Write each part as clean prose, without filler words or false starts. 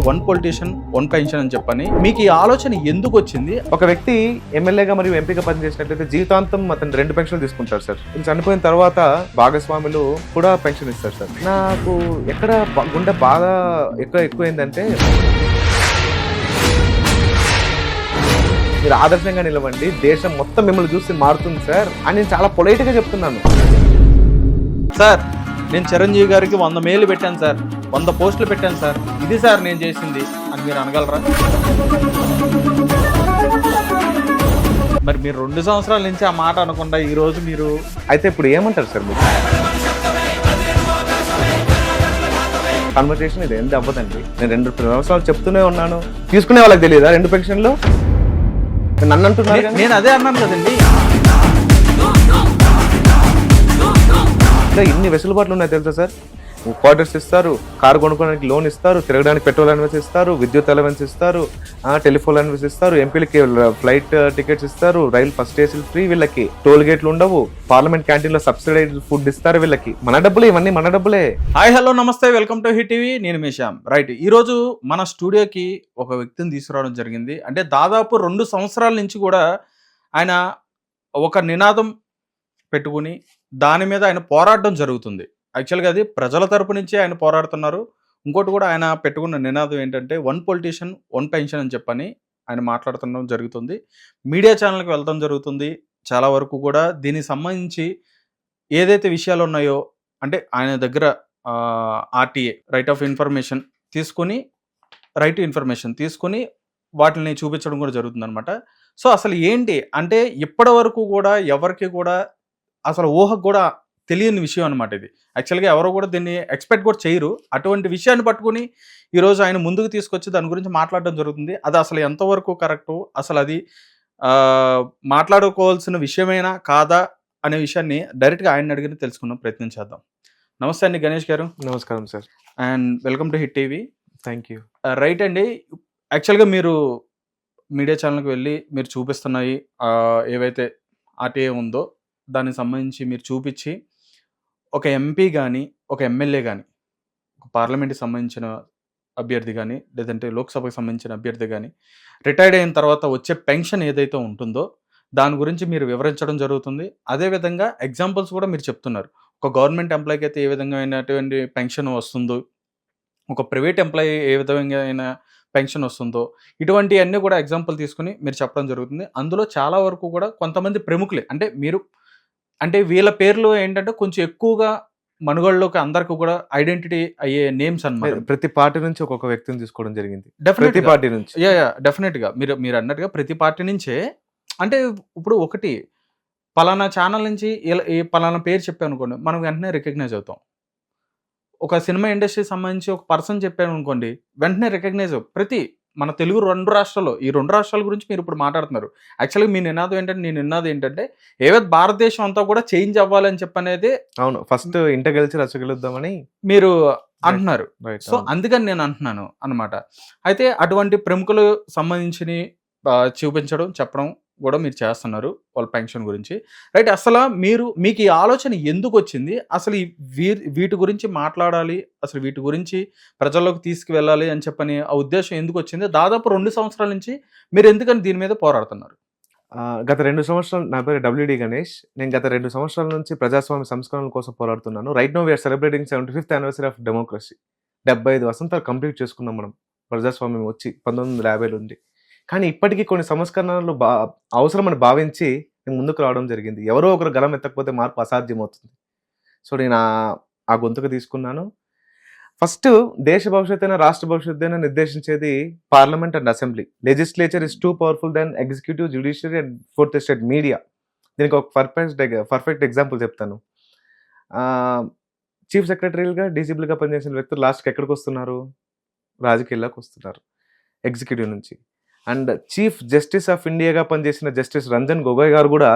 One politician one pension అని చెప్పని మీకు ఈ ఆలోచన ఎందుకు వచ్చింది? ఒక వ్యక్తి ఎమ్మెల్యేగా మరియు ఎంపీగా పనిచేసినట్లయితే జీవితాంతం అతను 2 పెన్షన్లు తీసుకుంటారు సార్. చనిపోయిన తర్వాత భాగస్వాములు కూడా పెన్షన్ ఇస్తారు సార్. నాకు ఎక్కడ గుండె బాగా ఎక్కువ ఏంటంటే, మీరు ఆదర్శంగా నిలవండి, దేశం మొత్తం మిమ్మల్ని చూసి మారుతుంది సార్ అని నేను చాలా పొలైట్ గా చెప్తున్నాను. సార్, నేను చిరంజీవి గారికి 100 మెయిల్ పెట్టాను సార్, 100 పోస్టులు పెట్టాను సార్, ఇది సార్ నేను చేసింది అని మీరు అనగలరా? మరి మీరు 2 సంవత్సరాల నుంచి ఆ మాట అనకుండా ఈ రోజు మీరు అయితే ఇప్పుడు ఏమంటారు సార్ మీరు? కన్వర్సేషన్ ఇది ఎంత అవ్వదండి. నేను 2 సంవత్సరాలు చెప్తూనే ఉన్నాను, తీసుకునే వాళ్ళకి తెలియదా 2 పెన్షన్లు? నన్ను అంటున్నారు. నేను అదే అన్నాను కదండి. ఇన్ని వెసులుబాట్లు ఉన్నాయి తెలుసా సార్. క్వార్టర్స్ ఇస్తారు, కారు కొనుక్కోవడానికి లోన్ ఇస్తారు, తిరగడానికి పెట్రోల్ అలవెన్స్ ఇస్తారు, విద్యుత్ అలవెన్స్ ఇస్తారు, టెలిఫోన్ అలవెన్స్ ఇస్తారు, ఎంపీలకి ఫ్లైట్ టికెట్స్ ఇస్తారు, రైలు ఫస్ట్ ఏసీలు ఫ్రీ, వీళ్ళకి టోల్ గేట్లు ఉండవు, పార్లమెంట్ క్యాంటీన్ లో సబ్సిడైజ్డ్ ఫుడ్ ఇస్తారు వీళ్ళకి. మన డబ్బులే ఇవన్నీ, మన డబ్బులే. హాయ్ హలో నమస్తే, వెల్కమ్ టు హిట్ టీవీ. నేను మీ శ్యామ్. రైట్, ఈరోజు మన స్టూడియోకి ఒక వ్యక్తిని తీసుకురావడం జరిగింది. అంటే దాదాపు 2 సంవత్సరాల నుంచి కూడా ఆయన ఒక నినాదం పెట్టుకుని దాని మీద ఆయన పోరాటం జరుగుతుంది. యాక్చువల్గా అది ప్రజల తరపు నుంచి ఆయన పోరాడుతున్నారు. ఇంకోటి కూడా ఆయన పెట్టుకున్న నినాదం ఏంటంటే వన్ పొలిటీషియన్ వన్ పెన్షన్ అని చెప్పని ఆయన మాట్లాడుతుండడం జరుగుతుంది. మీడియా ఛానల్కి వెళ్తాం జరుగుతుంది. చాలా వరకు కూడా దీనికి సంబంధించి ఏదైతే విషయాలు ఉన్నాయో, అంటే ఆయన దగ్గర ఆర్టీఏ రైట్ ఆఫ్ ఇన్ఫర్మేషన్ తీసుకొని వాటిని చూపించడం కూడా జరుగుతుంది అనమాట. సో అసలు ఏంటి అంటే ఇప్పటి వరకు కూడా ఎవరికి కూడా అసలు ఊహకు కూడా తెలియని విషయం అనమాట ఇది. యాక్చువల్గా ఎవరో కూడా దీన్ని ఎక్స్పెక్ట్ కూడా చేయరు. అటువంటి విషయాన్ని పట్టుకుని ఈరోజు ఆయన ముందుకు తీసుకొచ్చి దాని గురించి మాట్లాడడం జరుగుతుంది. అది అసలు ఎంతవరకు కరెక్టు, అసలు అది మాట్లాడుకోవాల్సిన విషయమేనా కాదా అనే విషయాన్ని డైరెక్ట్గా ఆయన అడిగిన తెలుసుకున్నాం ప్రయత్నం చేద్దాం. నమస్తే అండి గణేష్ గారు. నమస్కారం sir, and welcome to hit TV. Thank you. Right అండి, యాక్చువల్గా మీరు మీడియా ఛానల్కి వెళ్ళి మీరు చూపిస్తున్నాయి ఏవైతే ఆర్టీఏ ఉందో దానికి సంబంధించి మీరు చూపించి ఒక ఎంపీ కానీ ఒక ఎమ్మెల్యే కానీ ఒక పార్లమెంట్కి సంబంధించిన అభ్యర్థి కానీ లేదంటే లోక్సభకు సంబంధించిన అభ్యర్థి కానీ రిటైర్డ్ అయిన తర్వాత వచ్చే పెన్షన్ ఏదైతే ఉంటుందో దాని గురించి మీరు వివరించడం జరుగుతుంది. అదేవిధంగా ఎగ్జాంపుల్స్ కూడా మీరు చెప్తున్నారు. ఒక గవర్నమెంట్ ఎంప్లాయీకి అయితే ఏ విధంగా అయినటువంటి పెన్షన్ వస్తుందో, ఒక ప్రైవేట్ ఎంప్లాయీ ఏ విధంగా అయినా పెన్షన్ వస్తుందో, ఇటువంటివన్నీ కూడా ఎగ్జాంపుల్ తీసుకుని మీరు చెప్పడం జరుగుతుంది. అందులో చాలా వరకు కూడా కొంతమంది ప్రముఖులే, అంటే వీళ్ళ పేర్లు ఏంటంటే కొంచెం ఎక్కువగా మనుగడలోకి అందరికీ కూడా ఐడెంటిటీ అయ్యే నేమ్స్ అన్నమాట. ప్రతి పార్టీ నుంచి ఒక్కొక్క వ్యక్తిని తీసుకోవడం జరిగింది. ప్రతి పార్టీ నుంచి డెఫినెట్గా మీరు అన్నట్టుగా ప్రతి పార్టీ నుంచే. అంటే ఇప్పుడు ఒకటి పలానా ఛానల్ నుంచి ఈ పలానా పేరు చెప్పాను అనుకోండి, మనం వెంటనే రికగ్నైజ్ అవుతాం. ఒక సినిమా ఇండస్ట్రీకి సంబంధించి ఒక పర్సన్ చెప్పాను అనుకోండి, వెంటనే రికగ్నైజ్ ప్రతి మన తెలుగు 2 రాష్ట్రాల్లో, ఈ 2 రాష్ట్రాల గురించి మీరు ఇప్పుడు మాట్లాడుతున్నారు. యాక్చువల్గా మీ నినాదం ఏంటంటే, నేను నినాదం ఏంటంటే ఏవైతే భారతదేశం అంతా కూడా చేంజ్ అవ్వాలని చెప్పనేది. అవును, ఫస్ట్ ఇంట గెలిచి రచ్చగలుద్దామని మీరు అంటున్నారు. సో అందుకని నేను అంటున్నాను అన్నమాట. అయితే అటువంటి ప్రముఖులు సంబంధించి చూపించడం చెప్పడం కూడా మీరు చేస్తున్నారు వాళ్ళ పెన్షన్ గురించి. రైట్, అసలు మీకు ఈ ఆలోచన ఎందుకు వచ్చింది? అసలు వీటి గురించి మాట్లాడాలి, అసలు వీటి గురించి ప్రజల్లోకి తీసుకువెళ్ళాలి అని చెప్పని ఆ ఉద్దేశం ఎందుకు వచ్చింది? దాదాపు 2 సంవత్సరాల నుంచి మీరు ఎందుకని దీని మీద పోరాడుతున్నారు? గత 2 సంవత్సరాలు, నా పేరు WD గణేష్. నేను గత 2 సంవత్సరాల నుంచి ప్రజాస్వామ్య సంస్కరణల కోసం పోరాడుతున్నాను. Right now we are celebrating 75th anniversary of democracy. 75 వసంతాలు కంప్లీట్ చేసుకున్నాం మనం. ప్రజాస్వామ్యం వచ్చి 1950 ఉంది. కానీ ఇప్పటికీ కొన్ని సంస్కరణలు అవసరమని భావించి నేను ముందుకు రావడం జరిగింది. ఎవరో ఒకరు గలం ఎత్తకపోతే మార్పు అసాధ్యమవుతుంది. సో నేను ఆ గొంతుకు తీసుకున్నాను. ఫస్ట్ దేశ భవిష్యత్తు అయినా రాష్ట్ర భవిష్యత్తు అయినా నిర్దేశించేది parliament and assembly. Legislature is too powerful than executive, judiciary and fourth estate media. దీనికి ఒక పర్ఫెక్ట్ ఎగ్జాంపుల్ చెప్తాను. చీఫ్ సెక్రటరీలుగా, డీజీపీలుగా పనిచేసిన వ్యక్తులు లాస్ట్కి ఎక్కడికి వస్తున్నారు? రాజకీయాల్లోకి వస్తున్నారు ఎగ్జిక్యూటివ్ నుంచి. అండ్ చీఫ్ జస్టిస్ ఆఫ్ ఇండియాగా పనిచేసిన జస్టిస్ రంజన్ గొగోయ్ గారు కూడా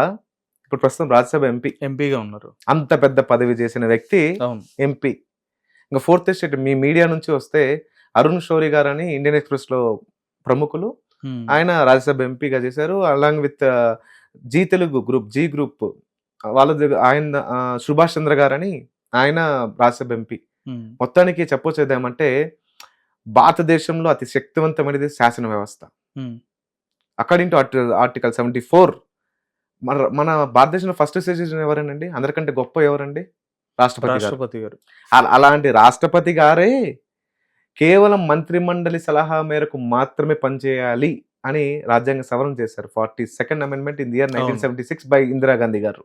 ఇప్పుడు ప్రస్తుతం రాజ్యసభ ఎంపీగా ఉన్నారు. అంత పెద్ద పదవి చేసిన వ్యక్తి ఎంపీ. ఇంకా ఫోర్త్ ఎస్టేట్ మీ మీడియా నుంచి వస్తే అరుణ్ షోరీ గారు అని ఇండియన్ ఎక్స్ప్రెస్ లో ప్రముఖులు, ఆయన రాజ్యసభ ఎంపీగా చేశారు. Along with Zee Telugu group, Zee group వాళ్ళ ఆయన సుభాష్ చంద్ర గారు అని ఆయన రాజ్యసభ ఎంపీ. మొత్తానికి చెప్పొచ్చేదేమంటే భారతదేశంలో అతి శక్తివంతమైనది శాసన వ్యవస్థ. అకార్డింగ్ టు ఆర్టికల్ 74 మన భారతదేశంలో ఫస్ట్ సిటిజన్ ఎవరేనండి? అందరికంటే గొప్ప ఎవరండి? రాష్ట్రపతి గారు. రాష్ట్రపతి గారు. అలాంటి రాష్ట్రపతి గారే కేవలం మంత్రిమండలి సలహా మేరకు మాత్రమే పనిచేయాలి అని రాజ్యాంగ సవరణ చేశారు. 42nd amendment in the year 1976 by Indira Gandhi గారు.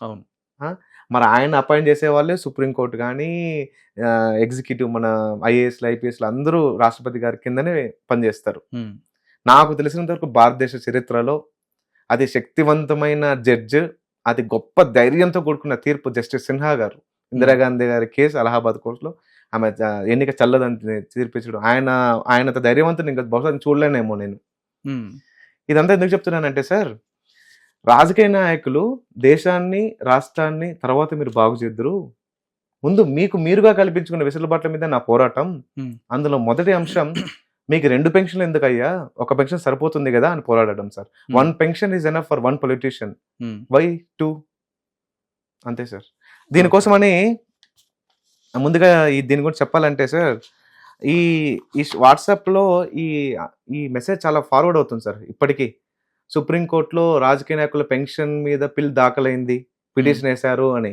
అవును. మరి ఆయన అపాయింట్ చేసే వాళ్ళే సుప్రీంకోర్టు కానీ, ఎగ్జిక్యూటివ్ మన ఐఏఎస్లు, ఐపీఎస్లు అందరూ రాష్ట్రపతి గారి కిందనే పనిచేస్తారు. నాకు తెలిసినంత వరకు భారతదేశ చరిత్రలో అతి శక్తివంతమైన జడ్జ్, అతి గొప్ప ధైర్యంతో కూడుకున్న తీర్పు జస్టిస్ సిన్హా గారు. ఇందిరాగాంధీ గారి కేసు అలహాబాద్ కోర్టులో ఆమె ఎన్నిక చల్లదని తీర్పించడం, ఆయనంత ధైర్యవంతుని ఇంకా బహుశా చూడలేనేమో నేను. ఇదంతా ఎందుకు చెప్తున్నానంటే సార్, రాజకీయ నాయకులు దేశాన్ని, రాష్ట్రాన్ని తర్వాత మీరు బాగు చేద్దరు, ముందు మీకు మీరుగా కల్పించుకున్న వెసులుబాట్ల మీద నా పోరాటం. అందులో మొదటి అంశం, మీకు 2 పెన్షన్లు ఎందుకు అయ్యా, ఒక పెన్షన్ సరిపోతుంది కదా అని పోరాడడం sir. 1 pension is enough for 1 politician, why 2? అంతే సార్. దీనికోసమని ముందుగా దీని గురించి చెప్పాలంటే సార్, ఈ వాట్సాప్లో ఈ మెసేజ్ చాలా ఫార్వర్డ్ అవుతుంది సార్ ఇప్పటికీ. సుప్రీంకోర్టులో రాజకీయ నాయకుల పెన్షన్ మీద బిల్ దాఖలైంది, పిటిషన్ వేశారు అని.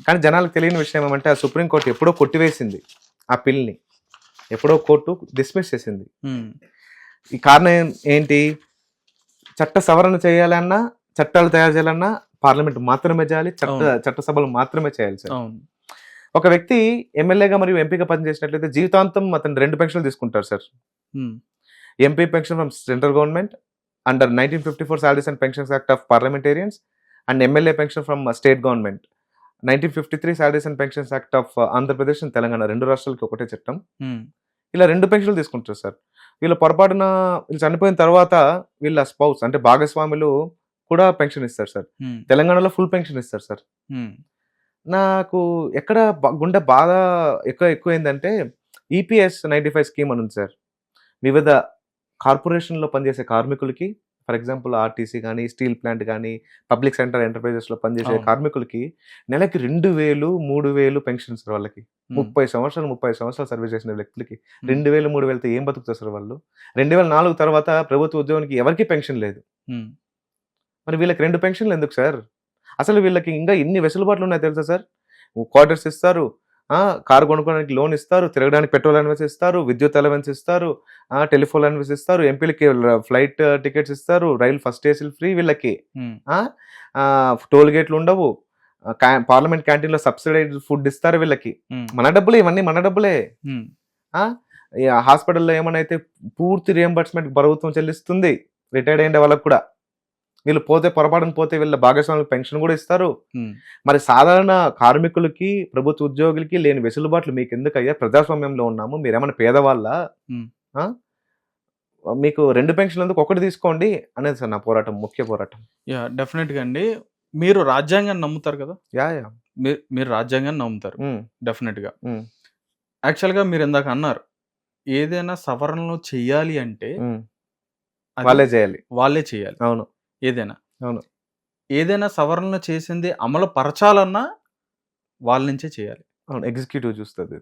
కానీ జనాలకు తెలియని విషయం ఏమంటే, ఆ సుప్రీంకోర్టు ఎప్పుడో కొట్టివేసింది ఆ బిల్ని, ఎప్పుడో కోర్టు డిస్మిస్ చేసింది. ఈ కారణం ఏంటి? చట్ట సవరణ చేయాలన్నా, చట్టాలు తయారు చేయాలన్నా పార్లమెంట్ మాత్రమే చేయాలి, చట్టసభలు మాత్రమే చేయాలి సార్. ఒక వ్యక్తి ఎమ్మెల్యేగా మరియు ఎంపీగా పనిచేసినట్లయితే జీవితాంతం అతను 2 పెన్షన్లు తీసుకుంటారు sir. MP pension from central government under 1954 salaries and pensions act of parliamentarians, and MLA pension from state government 1953 salaries and pensions act of Andhra Pradesh and Telangana, 2 రాష్ట్రాలకి ఒకటే చట్టం. ఇలా 2 పెన్షన్లు తీసుకుంటారు సార్. వీళ్ళ పొరపాటున వీళ్ళు చనిపోయిన తర్వాత వీళ్ళ స్పౌస్ అంటే భాగస్వాములు కూడా పెన్షన్ ఇస్తారు సార్. తెలంగాణలో ఫుల్ పెన్షన్ ఇస్తారు సార్. నాకు ఎక్కడ గుండె బాగా ఎక్కువ ఏంటంటే, ఈపీఎస్ 95 స్కీమ్ అని ఉంది సార్. వివిధ కార్పొరేషన్లో పనిచేసే కార్మికులకి, ఫర్ ఎగ్జాంపుల్ ఆర్టీసీ కానీ, స్టీల్ ప్లాంట్ కానీ, పబ్లిక్ సెక్టర్ ఎంటర్ప్రైజెస్లో పనిచేసే కార్మికులకి నెలకి 2000, 3000 పెన్షన్స్ వాళ్ళకి. 30 సంవత్సరాలు సర్వీస్ చేసిన వ్యక్తులకి 2000, 3000తో ఏం బతుకుతారు సార్ వాళ్ళు? 2004 తర్వాత ప్రభుత్వ ఉద్యోగానికి ఎవరికి పెన్షన్ లేదు. మరి వీళ్ళకి 2 పెన్షన్లు ఎందుకు సార్? అసలు వీళ్ళకి ఇంకా ఎన్ని వెసులుబాట్లు ఉన్నాయో తెలుసా సార్? క్వార్టర్స్ ఇస్తారు, కారు కొనుక్కోవడానికి లోన్ ఇస్తారు, తిరగడానికి పెట్రోల్ అలవెన్స్ ఇస్తారు, విద్యుత్ అలవెన్స్ ఇస్తారు, టెలిఫోన్ అలవెన్స్ ఇస్తారు, ఎంపీలకి ఫ్లైట్ టికెట్స్ ఇస్తారు, రైలు ఫస్ట్ ఏసీలు ఫ్రీ వీళ్ళకి, టోల్ గేట్లు ఉండవు, పార్లమెంట్ క్యాంటీన్లో సబ్సిడైజ్ ఫుడ్ ఇస్తారు వీళ్ళకి. మన డబ్బులే ఇవన్నీ, మన డబ్బులే. హాస్పిటల్లో ఏమైనా అయితే పూర్తి రియంబర్స్మెంట్ ప్రభుత్వం చెల్లిస్తుంది రిటైర్డ్ అయిన వాళ్ళకి కూడా. వీళ్ళు పొరపాటున పోతే వీళ్ళ భాగస్వాములకు పెన్షన్ కూడా ఇస్తారు. మరి సాధారణ కార్మికులకి, ప్రభుత్వ ఉద్యోగులకి లేని వెసులుబాట్లు మీకు ఎందుకయ్యా? ప్రజాస్వామ్యంలో ఉన్నాము, మీరేమైనా పేదవాళ్ళ? మీకు 2 పెన్షన్లు ఎందుకు, ఒకటి తీసుకోండి అనేది సార్ నా పోరాటం, ముఖ్య పోరాటం. డెఫినెట్గా అండి. మీరు రాజ్యాంగాన్ని నమ్ముతారు కదా? మీరు రాజ్యాంగాన్ని నమ్ముతారు డెఫినెట్గా. యాక్చువల్గా మీరు ఇందాక అన్నారు, ఏదైనా సవరణలు చెయ్యాలి అంటే వాళ్ళే చేయాలి. అవును. ఏదైనా సవరణ చేసింది అమలు పరచాలన్నా వాళ్ళ నుంచే చేయాలి. అవును. ఎగ్జిక్యూటివ్ చూస్తుంది,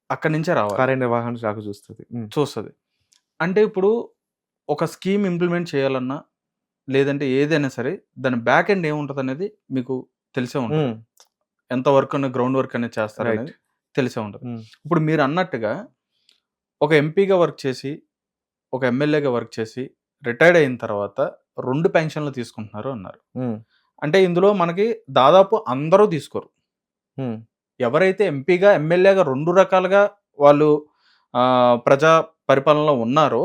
అక్కడి నుంచే రావాలి, కార్యనిర్వహణ శాఖ చూస్తుంది. అంటే ఇప్పుడు ఒక స్కీమ్ ఇంప్లిమెంట్ చేయాలన్నా, లేదంటే ఏదైనా సరే దాని బ్యాక్ ఎండ్ ఏముంటుంది అనేది మీకు తెలిసే ఉంటుంది. ఎంత వర్క్ అనేది, గ్రౌండ్ వర్క్ అనేది చేస్తారు అనేది తెలిసే ఉంటుంది. ఇప్పుడు మీరు అన్నట్టుగా ఒక ఎంపీగా వర్క్ చేసి, ఒక ఎమ్మెల్యేగా వర్క్ చేసి రిటైర్డ్ అయిన తర్వాత 2 పెన్షన్లు తీసుకుంటున్నారు అన్నారు. అంటే ఇందులో మనకి దాదాపు అందరూ తీసుకోరు. ఎవరైతే ఎంపీగా, ఎమ్మెల్యేగా 2 రకాలుగా వాళ్ళు ప్రజా పరిపాలనలో ఉన్నారో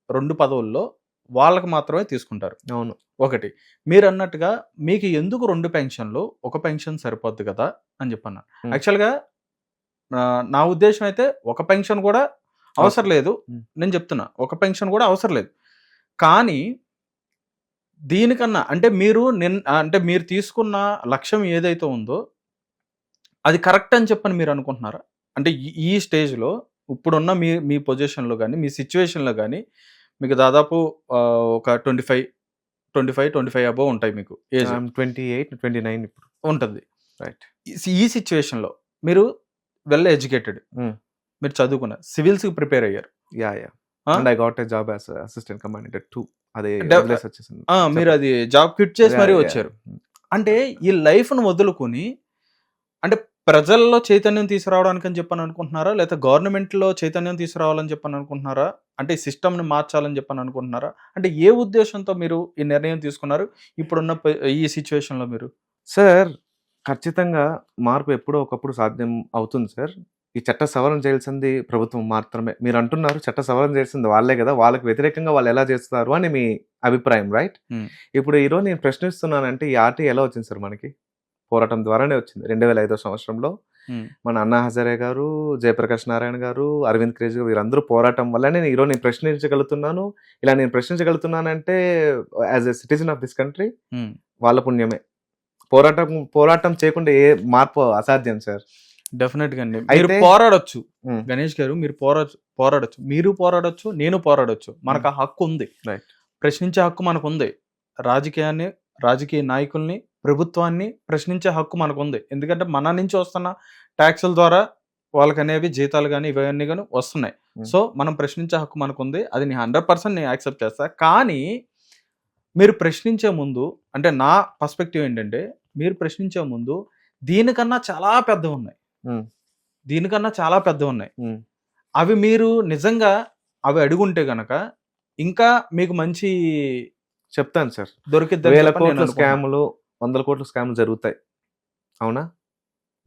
2 పదవుల్లో, వాళ్ళకి మాత్రమే తీసుకుంటారు. అవును. ఒకటి మీరు అన్నట్టుగా మీకు ఎందుకు 2 పెన్షన్లు, ఒక పెన్షన్ సరిపోద్ది కదా అని చెప్పన్నారు. యాక్చువల్గా నా ఉద్దేశం అయితే ఒక పెన్షన్ కూడా అవసరం లేదు. నేను చెప్తున్నా, ఒక పెన్షన్ కూడా అవసరం లేదు. కానీ దీనికన్నా అంటే మీరు తీసుకున్న లక్ష్యం ఏదైతే ఉందో అది కరెక్ట్ అని చెప్పని మీరు అనుకుంటున్నారా? అంటే ఈ స్టేజ్లో ఇప్పుడున్న మీ పొజిషన్లో కానీ, మీ సిచ్యువేషన్లో కానీ మీకు దాదాపు ఒక 25 అబోవ్ ఉంటాయి మీకు ఏజ్. 28, 29 ఇప్పుడు ఉంటుంది. రైట్. ఈ సిచ్యువేషన్లో మీరు వెల్ ఎడ్యుకేటెడ్, మీరు చదువుకున్నారు, సివిల్స్కి ప్రిపేర్ అయ్యారు. Yeah and I got a job as assistant commandant 2. అదే వదిలేసి వచ్చేసింది. మీరు అది జాబ్ క్విట్ చేసి మరీ వచ్చారు. అంటే ఈ లైఫ్ను వదులుకొని అంటే ప్రజల్లో చైతన్యం తీసుకురావడానికి అని చెప్పని అనుకుంటున్నారా, లేదా గవర్నమెంట్లో చైతన్యం తీసుకురావాలని చెప్పని అనుకుంటున్నారా, అంటే ఈ సిస్టమ్ని మార్చాలని చెప్పని అనుకుంటున్నారా, అంటే ఏ ఉద్దేశంతో మీరు ఈ నిర్ణయం తీసుకున్నారు ఇప్పుడున్న ఈ సిచ్యువేషన్లో మీరు? సార్ ఖచ్చితంగా మార్పు ఎప్పుడో ఒకప్పుడు సాధ్యం అవుతుంది సార్. ఈ చట్ట సవరణ చేయాల్సింది ప్రభుత్వం మాత్రమే. మీరు అంటున్నారు చట్ట సవరణ చేయాల్సింది వాళ్ళే కదా, వాళ్ళకి వ్యతిరేకంగా వాళ్ళు ఎలా చేస్తున్నారు అని మీ అభిప్రాయం, రైట్? ఇప్పుడు ఈరోజు నేను ప్రశ్నిస్తున్నానంటే ఈ ఆర్టీ ఎలా వచ్చింది సార్? మనకి పోరాటం ద్వారానే వచ్చింది. 2005 సంవత్సరంలో మన అన్నా హజారే గారు, జయప్రకాష్ నారాయణ గారు, అరవింద్ కేజ్రీవాల్ వీరందరూ పోరాటం వల్లనే ఈరోజు నేను ప్రశ్నించగలుగుతున్నాను. ఇలా నేను ప్రశ్నించగలుగుతున్నానంటే as a citizen of this country వాళ్ళ పుణ్యమే. పోరాటం చేయకుండా ఏ మార్పు అసాధ్యం సార్. డెఫినెట్ గా అండి. మీరు పోరాడొచ్చు గణేష్ గారు, మీరు పోరాడొచ్చు, మీరు పోరాడొచ్చు, నేను పోరాడొచ్చు. మనకు ఆ హక్కు ఉంది, ప్రశ్నించే హక్కు మనకు ఉంది. రాజకీయ నాయకుల్ని, ప్రభుత్వాన్ని ప్రశ్నించే హక్కు మనకు ఉంది. ఎందుకంటే మన నుంచి వస్తున్న ట్యాక్సుల ద్వారా వాళ్ళకి అనేవి జీతాలు కానీ ఇవన్నీ కానీ వస్తున్నాయి. సో మనం ప్రశ్నించే హక్కు మనకు ఉంది. అది 100% నేను యాక్సెప్ట్ చేస్తా. కానీ మీరు ప్రశ్నించే ముందు, అంటే నా పర్స్పెక్టివ్ ఏంటంటే, మీరు ప్రశ్నించే ముందు దీనికన్నా చాలా పెద్దవి ఉన్నాయి. అవి మీరు నిజంగా అవి అడుగుంటే గనక ఇంకా మీకు మంచి చెప్తాను సార్. దొరికిద్ది. 1000 కోట్ల స్కాములు, 100 కోట్ల స్కాములు జరుగుతాయి, అవునా?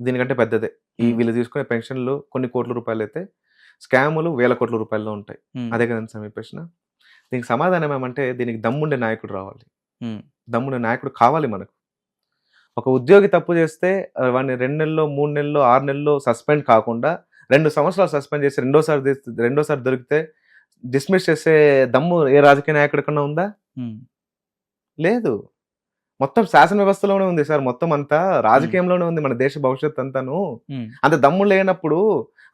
దీనికంటే పెద్దదే. ఈ వీళ్ళు తీసుకునే పెన్షన్లు కొన్ని కోట్ల రూపాయలు అయితే, స్కాములు 1000 కోట్ల రూపాయల్లో ఉంటాయి. అదే కదండి సార్ మీ ప్రశ్న. దీనికి సమాధానం ఏమంటే, దీనికి దమ్ముండే నాయకుడు రావాలి. దమ్ముండే నాయకుడు కావాలి మనకు. ఒక ఉద్యోగి తప్పు చేస్తే వాడిని 2 నెలల్లో, 3 నెలల్లో, 6 నెలల్లో సస్పెండ్ కాకుండా 2 సంవత్సరాలు సస్పెండ్ చేసి రెండోసారి దొరికితే డిస్మిస్ చేసే దమ్ము ఏ రాజకీయ నాయకుడికన్నా ఉందా? లేదు. మొత్తం శాసన వ్యవస్థలోనే ఉంది సార్. మొత్తం అంతా రాజకీయంలోనే ఉంది మన దేశ భవిష్యత్ అంతాను. అంత దమ్ము లేనప్పుడు,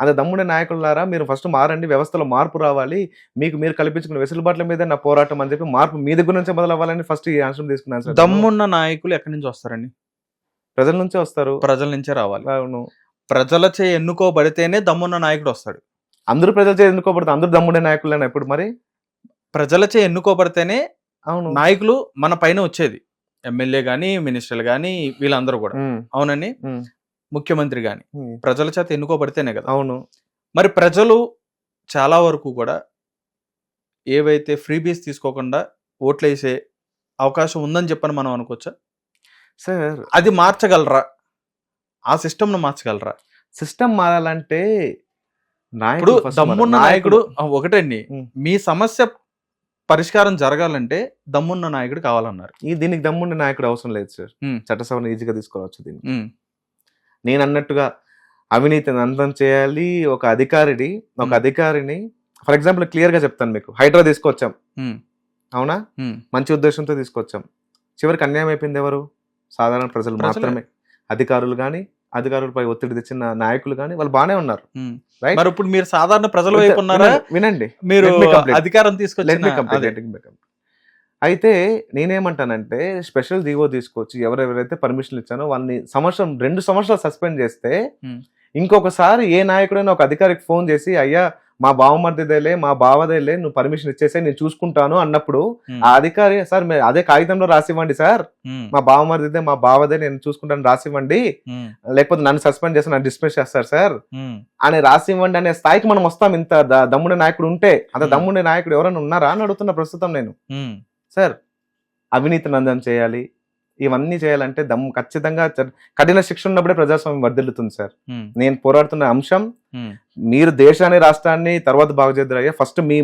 అంత దమ్ముడే నాయకులారా మీరు ఫస్ట్ మారండి, వ్యవస్థలో మార్పు రావాలి, మీరు కల్పించుకున్న వెసులుబాట్ల మీద నా పోరాటం అని చెప్పి మార్పు మీ దగ్గర నుంచే మొదలవ్వాలని ఫస్ట్ ఈ అంశం తీసుకున్నాను సార్. దమ్మున్న నాయకులు ఎక్కడి నుంచి వస్తారండి? ప్రజల నుంచే వస్తారు. ప్రజల నుంచే రావాలి. అవును. ప్రజలచే ఎన్నుకోబడితేనే దమ్మున్న నాయకుడు వస్తాడు. అందరూ ప్రజలచే ఎన్నుకోబడితే అందరూ దమ్ముడే నాయకులేనా? ఇప్పుడు మరి ప్రజలచే ఎన్నుకోబడితేనే అవును నాయకులు మన పైన వచ్చేది. ఎమ్మెల్యే గాని, మినిస్టర్లు గాని, వీళ్ళందరూ కూడా. అవునండి. ముఖ్యమంత్రి గాని ప్రజల చేత ఎన్నుకోబడితేనే కదా. అవును. మరి ప్రజలు చాలా వరకు కూడా ఏవైతే ఫ్రీబీస్ తీసుకోకుండా ఓట్లు వేసే అవకాశం ఉందని చెప్పని మనం అనుకోవచ్చా సార్? అది మార్చగలరా? ఆ సిస్టమ్ను మార్చగలరా? సిస్టమ్ మారాలంటే ఇప్పుడు దమ్మున్న నాయకుడు ఒకటండి, మీ సమస్య పరిష్కారం జరగాలంటే దమ్మున్న నాయకుడు కావాలన్నారు. దీనికి దమ్మున్న నాయకుడు అవసరం లేదు సార్. చట్ట సవరణ ఈజీగా తీసుకోవచ్చు. దీన్ని నేను అన్నట్టుగా అవినీతిని అంతం చేయాలి. ఒక అధికారిని ఫర్ ఎగ్జాంపుల్ క్లియర్ గా చెప్తాను మీకు. హైడ్రా తీసుకొచ్చాం, అవునా? మంచి ఉద్దేశంతో తీసుకొచ్చాం. చివరికి అన్యాయం అయిపోయింది ఎవరు? సాధారణ ప్రజలు మాత్రమే. అధికారులు కానీ, అధికారులపై ఒత్తిడి తెచ్చిన నాయకులు కానీ వాళ్ళు బానే ఉన్నారు. మరి ఇప్పుడు మీరు సాధారణ ప్రజల వైపు ఉన్నారా? వినండి, మీరు అధికారం తీసుకొచ్చి అయితే నేనేమంటానంటే, స్పెషల్ జీవో తీసుకొచ్చి ఎవరెవరైతే పర్మిషన్లు ఇచ్చానో వాళ్ళని 2 సంవత్సరాలు సస్పెండ్ చేస్తే, ఇంకొకసారి ఏ నాయకుడైనా ఒక అధికారికి ఫోన్ చేసి, అయ్యా మా బావమరిదిదేలే, మా బావదేలే, నువ్వు పర్మిషన్ ఇచ్చేసే, నేను చూసుకుంటాను అన్నప్పుడు ఆ అధికారి, సార్ అదే కాగితంలో రాసివ్వండి సార్, మా బావమరిదిదే, మా బావదే, నేను చూసుకుంటాను రాసివ్వండి, లేకపోతే నన్ను సస్పెండ్ చేసి నన్ను డిస్మిస్ చేస్తారు సార్ అని రాసివ్వండి అనే స్థాయికి మనం వస్తాం. ఇంత దమ్ముడే నాయకుడు ఉంటే. అంత దమ్ముడే నాయకుడు ఎవరైనా ఉన్నారా అని అడుగుతున్న ప్రస్తుతం నేను. సార్ అవినీతిని అంతం చేయాలి, ఇవన్నీ చేయాలంటే ఖచ్చితంగా కఠిన శిక్ష ఉన్నప్పుడే ప్రజాస్వామ్యం వర్ధిల్లుతుంది సార్. నేను పోరాడుతున్న అంశం, మీరు దేశాన్ని, రాష్ట్రాన్ని తర్వాత బాగు చేద్దరయ్యా, ఫస్ట్ మీ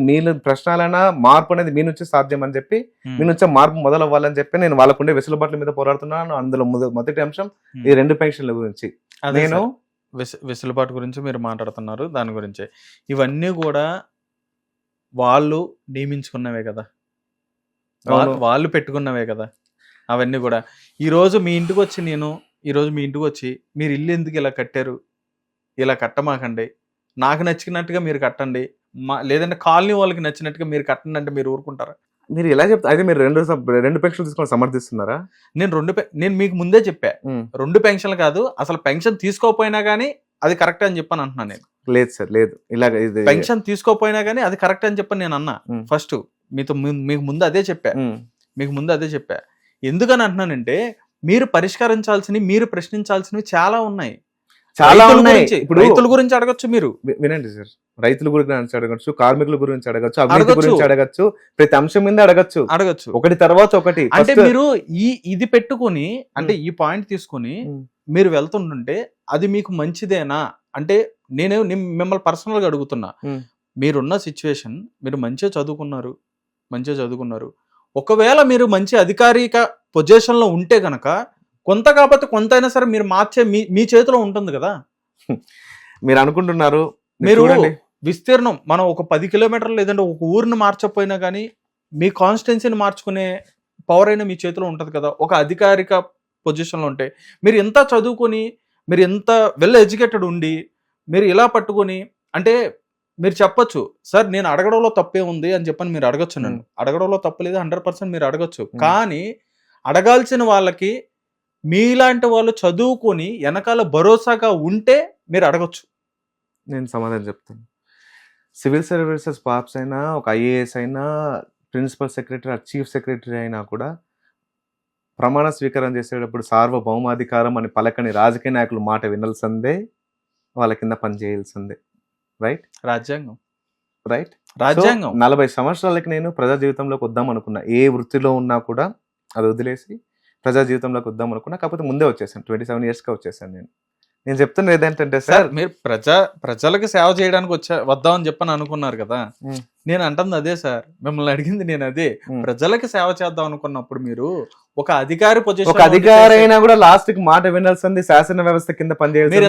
ప్రశ్నలైనా మార్పు అనేది మీ నుంచి సాధ్యం అని చెప్పి, మీ నుంచే మార్పు మొదలవ్వాలని చెప్పి నేను వాళ్ళకుండే వెసులుబాట్ల మీద పోరాడుతున్నాను. అందులో మొదటి అంశం ఈ 2 పెన్షన్ల గురించి. నేను వెసులుబాటు గురించి మీరు మాట్లాడుతున్నారు, దాని గురించి. ఇవన్నీ కూడా వాళ్ళు నియమించుకున్నవే కదా, వాళ్ళు పెట్టుకున్నవే కదా అవన్నీ కూడా. ఈరోజు మీ ఇంటికి వచ్చి మీరు ఇల్లు ఎందుకు ఇలా కట్టారు, ఇలా కట్టమాకండి, నాకు నచ్చినట్టుగా మీరు కట్టండి, లేదంటే కాలనీ వాళ్ళకి నచ్చినట్టుగా మీరు కట్టండి అంటే మీరు ఊరుకుంటారా? మీరు ఎలా చెప్తారు? అయితే మీరు 2 పెన్షన్లు తీసుకొని సమర్థిస్తున్నారా? నేను మీకు ముందే చెప్పా, 2 పెన్షన్లు కాదు, అసలు పెన్షన్ తీసుకోకపోయినా కానీ అది కరెక్ట్ అని చెప్పని అంటున్నాను నేను. లేదు సార్, లేదు. ఇలాగ ఇది పెన్షన్ తీసుకోపోయినా కానీ అది కరెక్ట్ అని చెప్పని నేను అన్నా. ఉమ్, ఫస్ట్ మీకు ముందు అదే చెప్పా. ఉమ్, మీకు ముందు అదే చెప్పా. ఎందుకని అంటున్నానంటే మీరు పరిష్కరించాల్సినవి, మీరు ప్రశ్నించాల్సినవి చాలా ఉన్నాయి. చాలా రైతుల ఉన్నాయి. గురించి, ఇప్పుడు రైతుల గురించి అడగచ్చు మీరు. వినండి సార్, రైతుల గురించి అడగచ్చు, కార్మికుల గురించి అడగచ్చు, అవినీతి అడగచ్చు. గురించి అడగచ్చు, ప్రతి అంశం మీద అడగచ్చు, అడగచ్చు. ఒకటి తర్వాత ఒకటి. అంటే First- మీరు ఇది పెట్టుకుని, అంటే ఈ పాయింట్ తీసుకుని ఉమ్, మీరు వెళ్తుంటుంటే అది మీకు మంచిదేనా అంటే నేను మిమ్మల్ని పర్సనల్ గా అడుగుతున్నా. ఉమ్, మీరున్న సిచ్యువేషన్, మీరు మంచిగా చదువుకున్నారు. ఒకవేళ మీరు మంచి అధికారిక పొజిషన్ లో ఉంటే గనక కొంత కాకపోతే కొంత అయినా సరే మీరు మార్చే మీ చేతిలో ఉంటుంది కదా. మీరు అనుకుంటున్నారు, మీరు చూడండి. విస్తీర్ణం మనం ఒక 10 కిలోమీటర్లు లేదంటే ఒక ఊరిని మార్చకపోయినా కానీ మీ కాన్స్టిట్యున్సీని మార్చుకునే పవర్ అయినా మీ చేతిలో ఉంటుంది కదా, ఒక అధికారిక పొజిషన్లో ఉంటే. మీరు ఎంత చదువుకొని, మీరు ఎంత వెల్ ఎడ్యుకేటెడ్ ఉండి, మీరు ఇలా పట్టుకొని అంటే మీరు చెప్పొచ్చు, సార్ నేను అడగడంలో తప్పే ఉంది అని చెప్పని మీరు అడగచ్చు. నన్ను అడగడంలో తప్పలేదు, 100% మీరు అడగచ్చు. కానీ అడగాల్సిన వాళ్ళకి మీలాంటి వాళ్ళు చదువుకొని వెనకాల భరోసాగా ఉంటే మీరు అడగచ్చు. నేను సమాధానం చెప్తాను. సివిల్ సర్వీసెస్ పాప్స్ అయినా, ఒక ఐఏఎస్ అయినా, ప్రిన్సిపల్ సెక్రటరీ, చీఫ్ సెక్రటరీ అయినా కూడా ప్రమాణ స్వీకారం చేసేటప్పుడు సార్వభౌమాధికారం అని పలకని రాజకీయ నాయకులు మాట వినాల్సిందే, వాళ్ళ కింద పని చేయాల్సిందే. రైట్ రాజ్యాంగం. రైట్ 40 సంవత్సరాలకి నేను ప్రజా జీవితంలోకి వద్దాం అనుకున్నా. ఏ వృత్తిలో ఉన్నా కూడా అది వదిలేసి ప్రజా జీవితంలోకి వద్దాం అనుకున్నా. కాకపోతే ముందే వచ్చేసాను, 27 yearsగా వచ్చేసాను. నేను చెప్తున్నది ఏంటంటే సార్, మీరు ప్రజలకు సేవ చేయడానికి వద్దామని చెప్పని అనుకున్నారు కదా. నేను అంటుంది అదే సార్, మిమ్మల్ని అడిగింది నేను అదే. ప్రజలకి సేవ చేద్దాం అనుకున్నప్పుడు మీరు ఒక అధికారి పొజిషన్, ఒక అధికారి అయినా కూడా లాస్ట్ కి మాట వినాల్సింది, శాసన వ్యవస్థ కింద పనిచేయాల్సింది.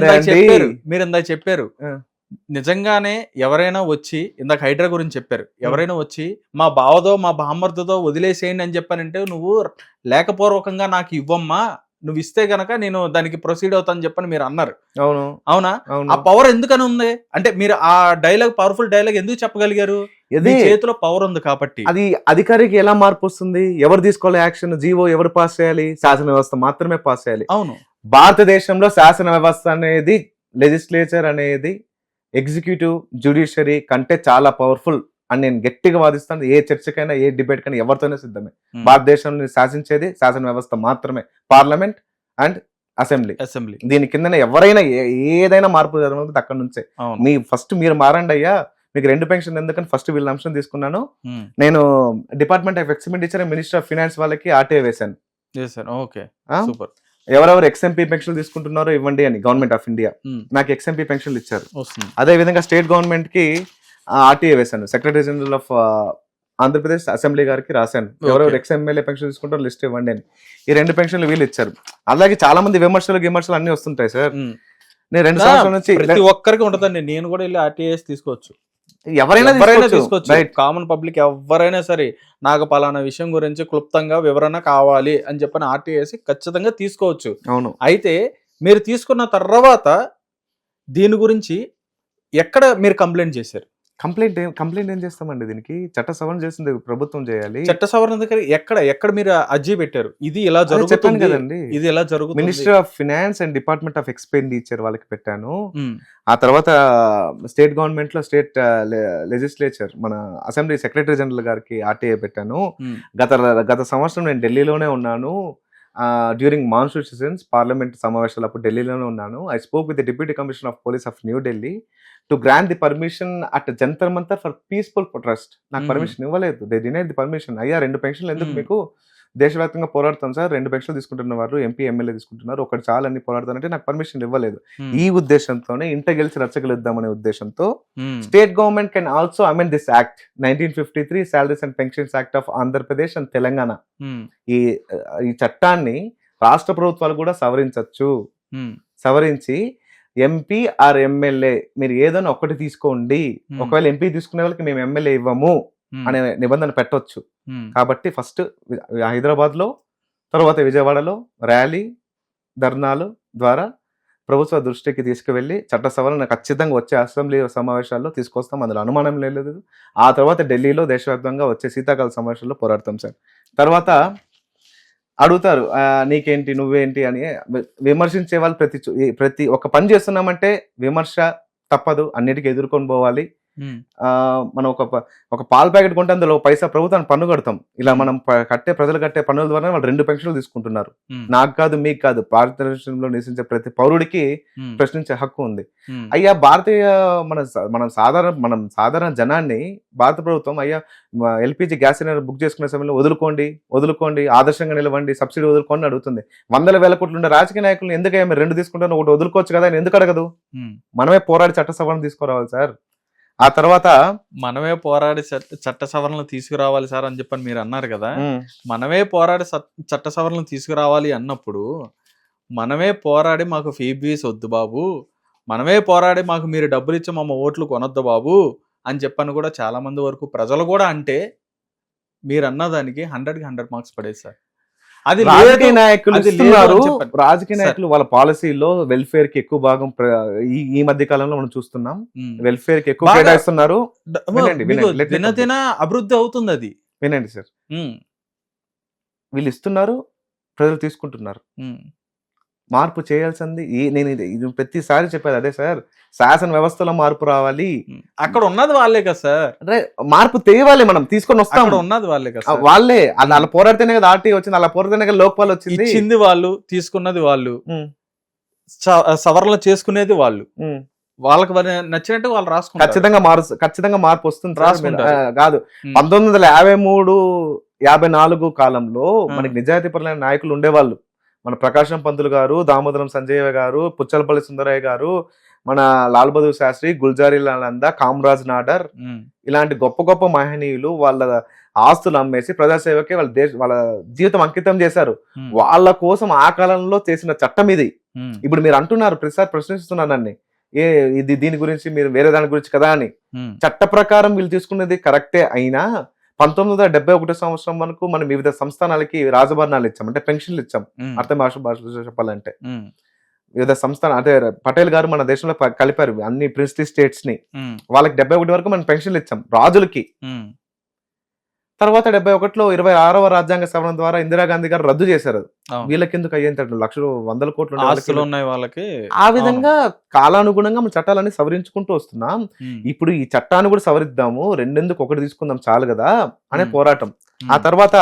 మీరు ఇందాక చెప్పారు నిజంగానే ఎవరైనా వచ్చి, ఇందాక హైడ్రా గురించి చెప్పారు, ఎవరైనా వచ్చి మా బావదో మా బామ్మర్దతో వదిలేసేయండి అని చెప్పానంటే నువ్వు లేఖపూర్వకంగా నాకు ఇవ్వమ్మా, నువ్వు ఇస్తే గనక నేను దానికి ప్రొసీడ్ అవుతాను చెప్పని మీరు అన్నారు. అవునా? ఆ పవర్ ఎందుకని ఉంది అంటే మీరు ఆ డైలాగ్, పవర్ఫుల్ డైలాగ్ ఎందుకు చెప్పగలిగారు? చేతిలో పవర్ ఉంది కాబట్టి. అది అధికారికి ఎలా మార్పు వస్తుంది? ఎవరు తీసుకోవాలి యాక్షన్? జీవో ఎవరు పాస్ చేయాలి? శాసన వ్యవస్థ మాత్రమే పాస్ చేయాలి. అవును, భారతదేశంలో శాసన వ్యవస్థ అనేది, లెజిస్లేచర్ అనేది ఎగ్జిక్యూటివ్, జ్యుడిషియరీ కంటే చాలా పవర్ఫుల్ అని నేను గట్టిగా వాదిస్తాను. ఏ చర్చకైనా, ఏ డిబేట్ కైనా ఎవరితోనే సిద్ధమే. భారతదేశంలో శాసించేది శాసన వ్యవస్థ మాత్రమే, పార్లమెంట్ అండ్ అసెంబ్లీ. దీని కిందనే ఎవరైనా ఏదైనా మార్పు జరగదు అక్కడ నుంచే. ఫస్ట్ మీరు మారండి అయ్యా, మీకు 2 పెన్షన్ ఎందుకని ఫస్ట్ వీళ్ళ అంశం తీసుకున్నాను. నేను department of expenditure, minister of finance వాళ్ళకి ఆర్టీఐ వేశాను. ఎవరెవరు ఎక్స్ఎంపీ పెన్షన్లు తీసుకుంటున్నారో ఇవ్వండి అని గవర్నమెంట్ ఆఫ్ ఇండియా నాకు ఎక్స్ఎంపీ పెన్షన్లు ఇచ్చారు. అదే విధంగా స్టేట్ గవర్నమెంట్ కి ఆర్టీఏ వేశాను. Secretary general of Andhra Pradesh assembly గారికి రాశాను, ఎవరెవరు ఎక్స్ఎంఎల్ఏ పెన్షన్ తీసుకుంటారో లిస్ట్ ఇవ్వండి అని. ఈ 2 పెన్షన్లు వీళ్ళు ఇచ్చారు. అలాగే చాలా మంది విమర్శలు అన్ని వస్తుంటాయి సార్. నేను 2 సంవత్సరాల నుంచి ప్రతి ఒక్కరికి ఉంటుందండి. నేను కూడా వెళ్ళి ఆర్టీఏస్ తీసుకోవచ్చు, ఎవరైనా తీసుకోవచ్చు. కామన్ పబ్లిక్ ఎవరైనా సరే నాకు పలానా విషయం గురించి క్లుప్తంగా వివరణ కావాలి అని చెప్పని ఆర్టీఏసి ఖచ్చితంగా తీసుకోవచ్చు. అవును. అయితే మీరు తీసుకున్న తర్వాత దీని గురించి ఎక్కడ మీరు కంప్లైంట్ చేశారు? కంప్లైంట్ ఏం చేస్తామండి? దీనికి చట్ట సవరణ చేసింది ప్రభుత్వం చేయాలి. చట్ట సవరణ దగ్గర ఎక్కడ మీరు అర్జీ పెట్టారు? ఇది ఇలా జరుగుతుంది కదండి, ఇది ఎలా జరుగుతుంది? Minister of finance and department of expenditure వాళ్ళకి పెట్టాను. ఆ తర్వాత స్టేట్ గవర్నమెంట్ లో స్టేట్ లెజిస్లేచర్, మన అసెంబ్లీ సెక్రటరీ జనరల్ గారికి ఆర్టీఐ పెట్టాను. గత సంవత్సరం నేను ఢిల్లీలోనే ఉన్నాను. డ్యూరింగ్ మాన్సూన్ సెషన్స్, పార్లమెంట్ సమావేశాలు అప్పుడు ఢిల్లీలోనే ఉన్నాను. I spoke with the deputy commissioner of police of new Delhi to grant the permission at Jantar Mantar for peaceful protest. నాకు పర్మిషన్ ఇవ్వలేదు. They denied the permission. అయ్యా 2 పెన్షన్లు ఎందుకు మీకు? దేశవ్యాప్తంగా పోరాడతాం సార్, 2 పెన్షన్లు తీసుకుంటున్న వారు ఎంపీ, ఎమ్మెల్యే తీసుకుంటున్నారు, ఒకటి చాలా అన్ని పోరాడతానంటే నాకు పర్మిషన్ ఇవ్వలేదు. ఈ ఉద్దేశంతోనే ఇంట గెలిచి రచ్చగలుద్దామనే ఉద్దేశంతో state government can also amend this act 1953 salaries and pensions act of Andhra Pradesh and Telangana. ఈ చట్టాన్ని రాష్ట్ర ప్రభుత్వాలు కూడా సవరించవచ్చు. సవరించి ఎంపీ ఆర్ ఎమ్మెల్యే మీరు ఏదైనా ఒకటి తీసుకోండి, ఒకవేళ ఎంపీ తీసుకునే వాళ్ళకి మేము ఎమ్మెల్యే ఇవ్వము అనే నిబంధన పెట్టవచ్చు. కాబట్టి ఫస్ట్ హైదరాబాద్ లో, తర్వాత విజయవాడలో ర్యాలీ, ధర్నాలు ద్వారా ప్రభుత్వ దృష్టికి తీసుకువెళ్ళి చట్ట సవరణ ఖచ్చితంగా వచ్చే అసెంబ్లీ సమావేశాల్లో తీసుకొస్తాం, అందులో అనుమానం లేదు. ఆ తర్వాత ఢిల్లీలో దేశవ్యాప్తంగా వచ్చే శీతాకాల సమావేశాల్లో పోరాడతాం సార్. తర్వాత అడుగుతారు నీకేంటి, నువ్వేంటి అని విమర్శించే వాళ్ళు ప్రతి ఒక పని చేస్తున్నామంటే విమర్శ తప్పదు, అన్నిటికీ ఎదుర్కొని పోవాలి. ఉమ్, మనం ఒక పాల ప్యాకెట్ కొంటే అందులో పైసా ప్రభుత్వానికి పన్ను కడతాం. ఇలా మనం ప్రజలు కట్టే పన్నుల ద్వారా వాళ్ళు 2 పెన్షన్లు తీసుకుంటున్నారు. ఉమ్, నాకు కాదు, మీకు కాదు, భారతదేశంలో నివసించే ప్రతి పౌరుడికి ఉమ్, ప్రశ్నించే హక్కు ఉంది. ఉమ్, అయ్యా భారతీయ మనం సాధారణ జనాన్ని భారత ప్రభుత్వం అయ్యా ఎల్పిజి గ్యాస్ సిలిండర్ బుక్ చేసుకునే సమయంలో వదులుకోండి, ఆదర్శంగా నిలవండి, సబ్సిడీ వదులుకోండి అడుగుతుంది. 100,000 కోట్లు ఉండే రాజకీయ నాయకులు ఎందుకయ్యా మీరు 2 తీసుకుంటారు, ఒకటి వదులుకోవచ్చు కదా అని ఎందుకు అడగదు? ఉమ్. మనమే పోరాడి చట్ట సవరణ తీసుకురావాలి సార్. ఆ తర్వాత మనమే పోరాడి చట్ట సవరణలు తీసుకురావాలి సార్ అని చెప్పని మీరు అన్నారు కదా. మనమే పోరాడి చట్ట సవరణలు తీసుకురావాలి అన్నప్పుడు మనమే పోరాడి మాకు ఫీబీస్ వద్దు బాబు, మనమే పోరాడి మాకు మీరు డబ్బులు ఇచ్చి మా ఓట్లు కొనొద్దు బాబు అని చెప్పని కూడా చాలా మంది వరకు ప్రజలు కూడా అంటే మీరు అన్నదానికి 100కి 100 మార్క్స్ పడేది సార్. అది రాజకీయ నాయకులు అది ఇస్తున్నారు. లేదు అని చెప్పండి. రాజకీయ నాయకులు వాళ్ళ పాలసీలో వెల్ఫేర్ కి ఎక్కువ భాగం ఈ మధ్య కాలంలో మనం చూస్తున్నాం. వెల్ఫేర్ కి ఎక్కువ బాగా కేటాయిస్తున్నారు. వినండి, మీకు let me దినదిన అభివృద్ధి అవుతుంది అది. వినండి సార్, ఉమ్, వీళ్ళు ఇస్తున్నారు, ప్రజలు తీసుకుంటున్నారు. ఉమ్, మార్పు చేయాల్సింది నేను ఇది ప్రతిసారి చెప్పేది అదే సార్. శాసన వ్యవస్థలో మార్పు రావాలి. అక్కడ ఉన్నది వాళ్ళే కదా సార్. అంటే మార్పు తేవాలి, మనం తీసుకొని వస్తాం. అక్కడ ఉన్నది వాళ్ళే కదా సార్. వాళ్ళే అలా పోరాడితేనే కదా ఆర్టీ వచ్చింది, అలా పోరాడితేనే కదా లోక్పాల్ వచ్చింది. ఇచ్చింది వాళ్ళు, తీసుకున్నది వాళ్ళు, ఉమ్, సవరణలు చేసుకునేది వాళ్ళు. ఉమ్. వాళ్ళకి నచ్చినట్టు వాళ్ళు రాసుకుంటారు. ఖచ్చితంగా మార్పు వస్తుంది సార్. రాసుకుంటారు. కాదు, ఉమ్, 1953-54 కాలంలో మనకి నిజాయితీపరమైన నాయకులు ఉండేవాళ్ళు. మన ప్రకాశం పంతులు గారు, దామోదరం సంజయ్ గారు, పుచ్చలపల్లి సుందరయ్య గారు, మన లాల్ బహదూర్ శాస్త్రి, గుల్జారీ లాల్ నందా, కామరాజ్ నాడర్, ఉమ్, ఇలాంటి గొప్ప గొప్ప మహనీయులు వాళ్ళ ఆస్తులు అమ్మేసి ప్రజాసేవకే వాళ్ళ జీవితం అంకితం చేశారు. ఉమ్, వాళ్ళ కోసం ఆ కాలంలో చేసిన చట్టం ఇది. ఉమ్, ఇప్పుడు మీరు అంటున్నారు, ప్రతిసారి ప్రశ్నిస్తున్నారు నన్ను, దీని గురించి మీరు వేరే దాని గురించి కదా అని. ఉమ్, చట్ట ప్రకారం వీళ్ళు తీసుకునేది కరెక్టే అయినా 1971 సంవత్సరం వరకు మనం వివిధ సంస్థానాలకి రాజభరణాలు ఇచ్చాం, అంటే పెన్షన్లు ఇచ్చాం. ఉమ్, అర్థం భాష చెప్పాలంటే ఉమ్, వివిధ సంస్థానం, అంటే పటేల్ గారు మన దేశంలో కలిపారు అన్ని ప్రిన్స్లీ స్టేట్స్ ని. ఉమ్, వాళ్ళకి 71 వరకు మనం పెన్షన్లు ఇచ్చాం రాజులకి. ఉమ్, తర్వాత 71లో 26వ రాజ్యాంగ సవరణ ద్వారా ఇందిరాగాంధీ గారు రద్దు చేశారు. అవును. వీళ్ళకి ఎందుకు అయ్యేంత లక్షలు 100 కోట్లు ఉండే ఆస్తులు వాళ్ళకి ఉన్నాయి వాళ్ళకి. ఆ విధంగా కాలానుగుణంగా మన చట్టాలన్నీ సవరించుకుంటూ వస్తున్నాం. ఉమ్, ఇప్పుడు ఈ చట్టాన్ని కూడా సవరిద్దాము, రెండెందుకు ఒకటి తీసుకుందాం చాలు కదా అనే పోరాటం. ఆ ఉమ్, తర్వాత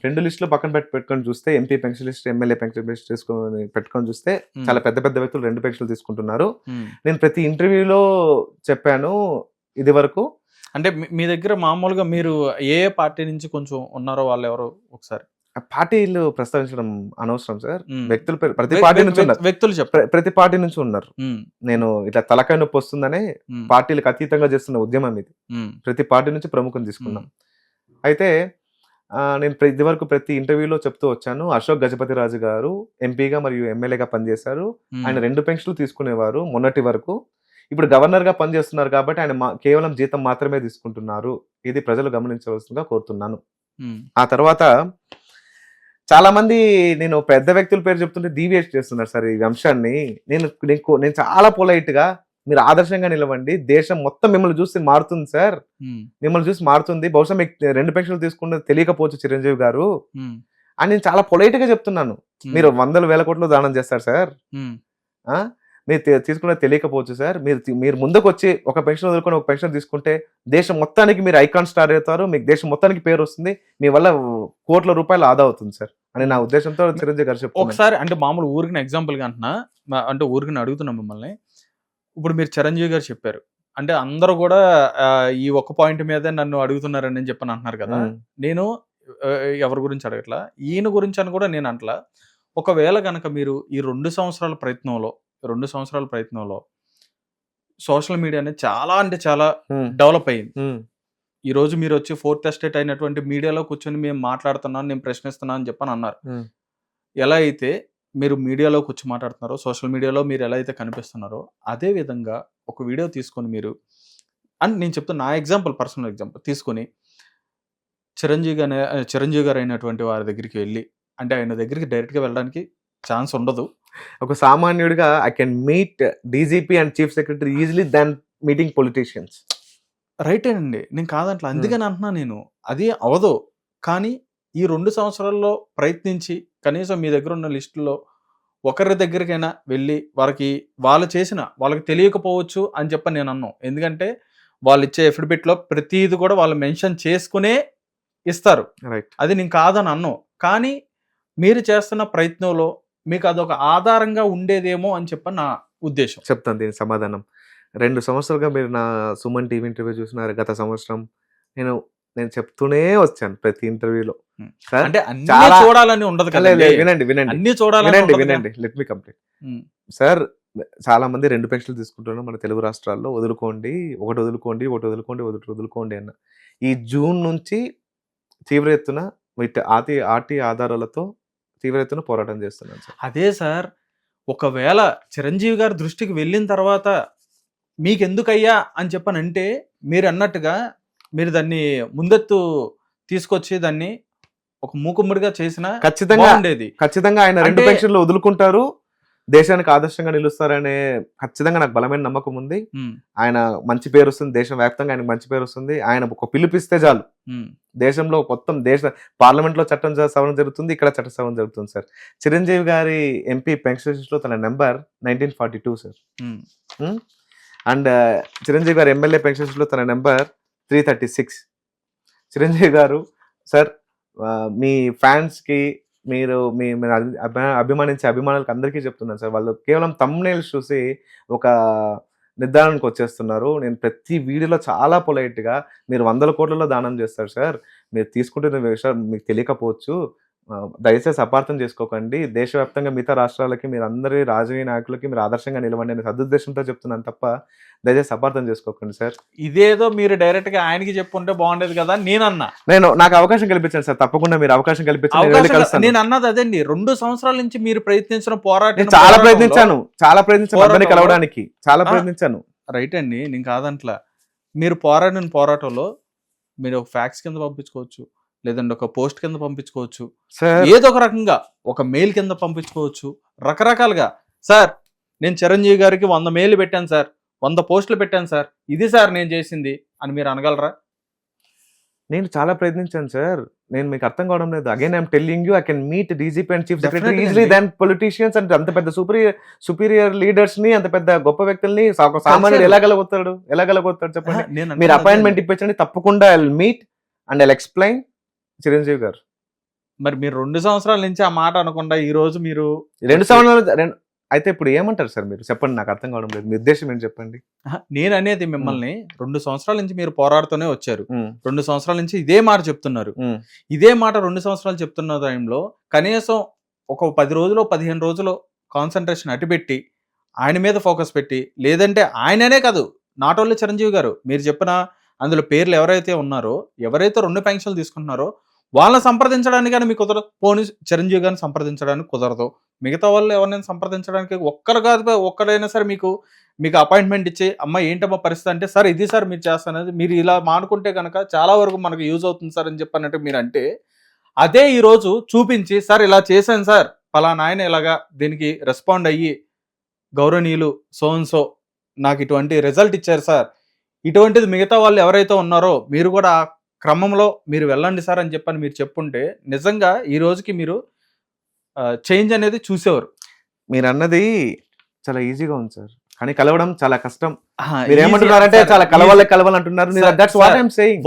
2 లిస్టులు పక్కన పెట్టుకొని చూస్తే, MP pension list, MLA pension list పెట్టుకొని చూస్తే ఉమ్, చాలా పెద్ద పెద్ద వ్యక్తులు 2 పెన్షన్లు తీసుకుంటున్నారు. ఉమ్. నేను ప్రతి ఇంటర్వ్యూలో చెప్పాను ఇది వరకు. అంటే మీ దగ్గర మామూలుగా మీరు ఏ పార్టీ నుంచి కొంచెం ఉన్నారో వాళ్ళు ఎవరు ఒకసారి పార్టీలు ప్రస్తావించడం అనవసరం సార్. ఉమ్. వ్యక్తులు ప్రతి పార్టీ నుంచి ఉన్నారు, వ్యక్తులు చెప్పండి. ప్రతి పార్టీ నుంచి ఉన్నారు. ఉమ్, నేను ఇట్లా తలకాయ నొప్పి వస్తుందనే ఉమ్, పార్టీలకు అతీతంగా చేస్తున్న ఉద్యమం ఇది. ఉమ్, ప్రతి పార్టీ నుంచి ప్రముఖం తీసుకున్నాం. అయితే నేను ఇది వరకు ప్రతి ఇంటర్వ్యూలో చెప్తూ వచ్చాను, అశోక్ గజపతిరాజు గారు ఎంపీగా మరియు ఎమ్మెల్యేగా పనిచేశారు. ఉమ్, ఆయన 2 పెన్షన్లు తీసుకునేవారు మొన్నటి వరకు. ఇప్పుడు గవర్నర్ గా పనిచేస్తున్నారు కాబట్టి ఆయన కేవలం జీతం మాత్రమే తీసుకుంటున్నారు. ఇది ప్రజలు గమనించవలసిందిగా కోరుతున్నాను. ఉమ్, ఆ తర్వాత చాలా మంది నేను పెద్ద వ్యక్తుల పేరు చెప్తుంటే డీవియేట్ చేస్తున్నారు సార్ ఈ అంశాన్ని. నేను చాలా పొలైట్ గా, మీరు ఆదర్శంగా నిలవండి, దేశం మొత్తం మిమ్మల్ని చూసి మారుతుంది సార్, ఉమ్, మిమ్మల్ని చూసి మారుతుంది. బహుశా మీకు 2 పెన్షన్లు తీసుకున్నది తెలియకపోవచ్చు చిరంజీవి గారు ఉమ్, అని నేను చాలా పొలైట్ గా చెప్తున్నాను. మీరు 100,000 కోట్లు దానం చేస్తారు సార్, ఉమ్, మీరు తీసుకున్నది తెలియకపోవచ్చు సార్. మీరు ముందుకు వచ్చి ఒక పెన్షన్ వదులుకొని ఒక పెన్షన్ తీసుకుంటే దేశం మొత్తానికి మీరు ఐకాన్ స్టార్ అవుతారు, మీకు దేశం మొత్తానికి పేరు వస్తుంది, మీ వల్ల కోట్ల రూపాయలు ఆదా అవుతుంది సార్ అని నా ఉద్దేశంతో చిరంజీవి గారు చెప్తున్నారు. ఒకసారి అంటే మామూలు ఊరికి ఎగ్జాంపుల్ గా అంటున్నా, అంటే ఊరికి అడుగుతున్నా మిమ్మల్ని. ఇప్పుడు మీరు చిరంజీవి గారు చెప్పారు, అంటే అందరూ కూడా ఈ ఒక్క పాయింట్ మీదే నన్ను అడుగుతున్నారని చెప్పని అంటున్నారు కదా. నేను ఎవరి గురించి అడగట్లా, ఈయన గురించి అని కూడా నేను అంటలా. ఒకవేళ కనుక మీరు ఈ 2 సంవత్సరాల ప్రయత్నంలో సోషల్ మీడియా అనేది చాలా అంటే చాలా డెవలప్ అయ్యింది. ఈ రోజు మీరు వచ్చి 4th ఎస్టేట్ అయినటువంటి మీడియాలో కూర్చొని మేము మాట్లాడుతున్నాను, నేను ప్రశ్నిస్తున్నాను అని చెప్పని అన్నారు. ఎలా అయితే మీరు మీడియాలోకి వచ్చి మాట్లాడుతున్నారో, సోషల్ మీడియాలో మీరు ఎలా అయితే కనిపిస్తున్నారో, అదే విధంగా ఒక వీడియో తీసుకొని మీరు, అని నేను చెప్తున్నా, నా ఎగ్జాంపుల్, పర్సనల్ ఎగ్జాంపుల్ తీసుకొని చిరంజీవి గారు అయినటువంటి వారి దగ్గరికి వెళ్ళి, అంటే ఆయన దగ్గరికి డైరెక్ట్గా వెళ్ళడానికి ఛాన్స్ ఉండదు. ఒక సామాన్యుడిగా I can meet DGP and chief secretary easily than meeting politicians. రైటేనండి, నేను కాదంట్లా, అందుకని అంటున్నా నేను, అది అవదు. కానీ ఈ 2 సంవత్సరాల్లో ప్రయత్నించి కనీసం మీ దగ్గర ఉన్న లిస్టులో ఒకరి దగ్గరికైనా వెళ్ళి వాళ్ళు చేసిన వాళ్ళకి తెలియకపోవచ్చు అని చెప్పి నేను అన్నాను. ఎందుకంటే వాళ్ళు ఇచ్చే ఎఫిడవిట్లో ప్రతిది కూడా వాళ్ళు మెన్షన్ చేసుకునే ఇస్తారు. రైట్. అది నేను కాదని అన్నాను. కానీ మీరు చేస్తున్న ప్రయత్నంలో మీకు అదొక ఆధారంగా ఉండేదేమో అని చెప్పి నా ఉద్దేశం. చెప్తాను దీనికి సమాధానం. 2 సంవత్సరాలుగా మీరు నా సుమన్ టీవీ ఇంటర్వ్యూ చూసినారు. గత సంవత్సరం నేను చెప్తూనే వచ్చాను ప్రతి ఇంటర్వ్యూలో. సార్ అంటే అన్నీ చాలా చూడాలని ఉండదు కదా. వినండి వినండి అన్నీ చూడాలని వినండి ఉండదుగా. వినండి లెట్ మీ కంప్లీట్. ఉమ్, సార్ చాలా మంది 2 పెన్షన్లు తీసుకుంటున్నారు మన తెలుగు రాష్ట్రాల్లో. వదులుకోండి, ఒకటి వదులుకోండి, ఒకటి వదులుకోండి, ఒకటి వదులుకోండి అన్న. ఈ జూన్ నుంచి తీవ్ర ఎత్తున ఆర్టీ ఆధారాలతో తీవ్ర ఎత్తున పోరాటం చేస్తున్నాను సార్. అదే సార్, ఒకవేళ చిరంజీవి గారి దృష్టికి వెళ్ళిన తర్వాత మీకెందుకయ్యా అని చెప్పనంటే మీరు అన్నట్టుగా మీరు దాన్ని ముందెత్తు తీసుకొచ్చి దాన్ని ఒక మూకుమ్మడిగా చేసిన ఖచ్చితంగా ఉండేది. ఖచ్చితంగా ఆయన 2 అంటే- పెన్షన్లు వదులుకుంటారు, దేశానికి ఆదర్శంగా నిలుస్తారనే ఖచ్చితంగా నాకు బలమైన నమ్మకం ఉంది. ఆయన మంచి పేరు వస్తుంది, దేశం వ్యాప్తంగా ఆయనకు మంచి పేరు వస్తుంది. ఆయన ఒక పిలుపిస్తే చాలు దేశంలో మొత్తం పార్లమెంట్ లో చట్టం సవరణ జరుగుతుంది, ఇక్కడ చట్ట సవరణ జరుగుతుంది సార్. చిరంజీవి గారి ఎంపీ పెన్షన్ లో తన నెంబర్ 1942 సార్. అండ్ చిరంజీవి గారి ఎమ్మెల్యే పెన్షన్ లో తన నెంబర్ 336. చిరంజీవి గారు సార్, మీ ఫ్యాన్స్ కి మీరు అభిమానించే అభిమానులకు అందరికీ చెప్తున్నాను సార్, వాళ్ళు కేవలం థంబ్నెయిల్స్ చూసి ఒక నిర్ధారణకు వచ్చేస్తున్నారు. నేను ప్రతి వీడియోలో చాలా పొలైట్ గా మీరు 100 కోట్లలో దానం చేస్తారు సార్, మీరు తీసుకుంటున్న విషయం మీకు తెలియకపోవచ్చు, దయచేసి అపార్థం చేసుకోకండి, దేశవ్యాప్తంగా మిగతా రాష్ట్రాలకి మీరు అందరి రాజకీయ నాయకులకి మీరు ఆదర్శంగా నిలవండి అనే సదుద్దేశంతో చెప్తున్నాను తప్ప దయచేసి అపార్థం చేసుకోకండి సార్. ఇదేదో మీరు డైరెక్ట్ గా ఆయనకి చెప్పుంటే బాగుండేది కదా నేనన్నా. నాకు అవకాశం కల్పించండి సార్, తప్పకుండా మీరు అవకాశం కల్పించండి. నేను అన్నది అదండి, 2 సంవత్సరాల నుంచి మీరు ప్రయత్నించిన పోరాటం చాలా ప్రయత్నించాను అందరినీ కలవడానికి చాలా ప్రయత్నించాను. రైట్ అండి, నేను కాదంట్లా. మీరు పోరాడిన పోరాటంలో మీరు ఒక ఫ్యాక్స్ కింద పంపించుకోవచ్చు, లేదంటే ఒక పోస్ట్ కింద పంపించుకోవచ్చు, ఏదో ఒక రకంగా ఒక మెయిల్ కింద పంపించుకోవచ్చు, రకరకాలుగా. సార్ నేను చిరంజీవి గారికి 100 మెయిల్ పెట్టాను సార్, 100 పోస్టులు పెట్టాను సార్, ఇది సార్ నేను చేసింది అని మీరు అనగలరా? నేను చాలా ప్రయత్నించాను సార్, నేను మీకు అర్థం కావడం లేదు. Again I'm telling you, I can meet DGP and chief secretary easily than politicians. అంటే అంత పెద్ద సుపీరియర్ లీడర్స్ ని, అంత పెద్ద గొప్ప వ్యక్తుల్ని సామాన్యుడు ఎలాగలగొత్తాడు చెప్పండి. మీరు అపాయింట్మెంట్ ఇప్పించండి, తప్పకుండా I will meet and I will explain. Chiranjeevi గారు మరి మీరు 2 సంవత్సరాల నుంచి ఆ మాట అనకుండా ఈ రోజు మీరు 2 సంవత్సరాలు అయితే ఇప్పుడు ఏమంటారు సార్ మీరు చెప్పండి, నాకు అర్థం కావడం లేదు, మీ ఉద్దేశం ఏంటి చెప్పండి. నేను అనేది మిమ్మల్ని 2 సంవత్సరాల నుంచి మీరు పోరాడుతూనే వచ్చారు, 2 సంవత్సరాల నుంచి ఇదే మాట చెప్తున్నారు. ఇదే మాట 2 సంవత్సరాలు చెప్తున్న టైంలో కనీసం ఒక 10 రోజులు 15 రోజులు కాన్సన్ట్రేషన్ అటుపెట్టి ఆయన మీద ఫోకస్ పెట్టి, లేదంటే ఆయననే కాదు, నాట్ ఓన్లీ చిరంజీవి గారు, మీరు చెప్పిన అందులో పేర్లు ఎవరైతే ఉన్నారో, ఎవరైతే 2 పెన్షన్లు తీసుకుంటున్నారో వాళ్ళని సంప్రదించడానికి కానీ మీకు కుదరదు. పోనీ చిరంజీవి గారిని సంప్రదించడానికి కుదరదు, మిగతా వాళ్ళు ఎవరినైనా సంప్రదించడానికి ఒక్కరు కాదు, ఒక్కరైనా సరే మీకు అపాయింట్మెంట్ ఇచ్చి అమ్మ ఏంటమ్మా పరిస్థితి అంటే, సార్ ఇది సార్ మీరు చేస్తానది, మీరు ఇలా మానుకుంటే కనుక చాలా వరకు మనకు యూజ్ అవుతుంది సార్ అని చెప్పినట్టు మీరు అంటే, అదే ఈరోజు చూపించి సార్ ఇలా చేశాను సార్, పలానా ఆయన ఇలాగా దీనికి రెస్పాండ్ అయ్యి గౌరవనీయులు సో నాకు ఇటువంటి రిజల్ట్ ఇచ్చారు సార్, ఇటువంటిది మిగతా వాళ్ళు ఎవరైతే ఉన్నారో మీరు కూడా ఆ క్రమంలో మీరు వెళ్ళండి సార్ అని చెప్పని మీరు చెప్పుంటే నిజంగా ఈ రోజుకి మీరు చేంజ్ అనేది చూసేవారు. మీరు అన్నది చాలా ఈజీగా ఉంది సార్, కానీ కలవడం చాలా కష్టం. మీరు ఏమంటున్నారంటే చాలా కలవాలంటున్నారు.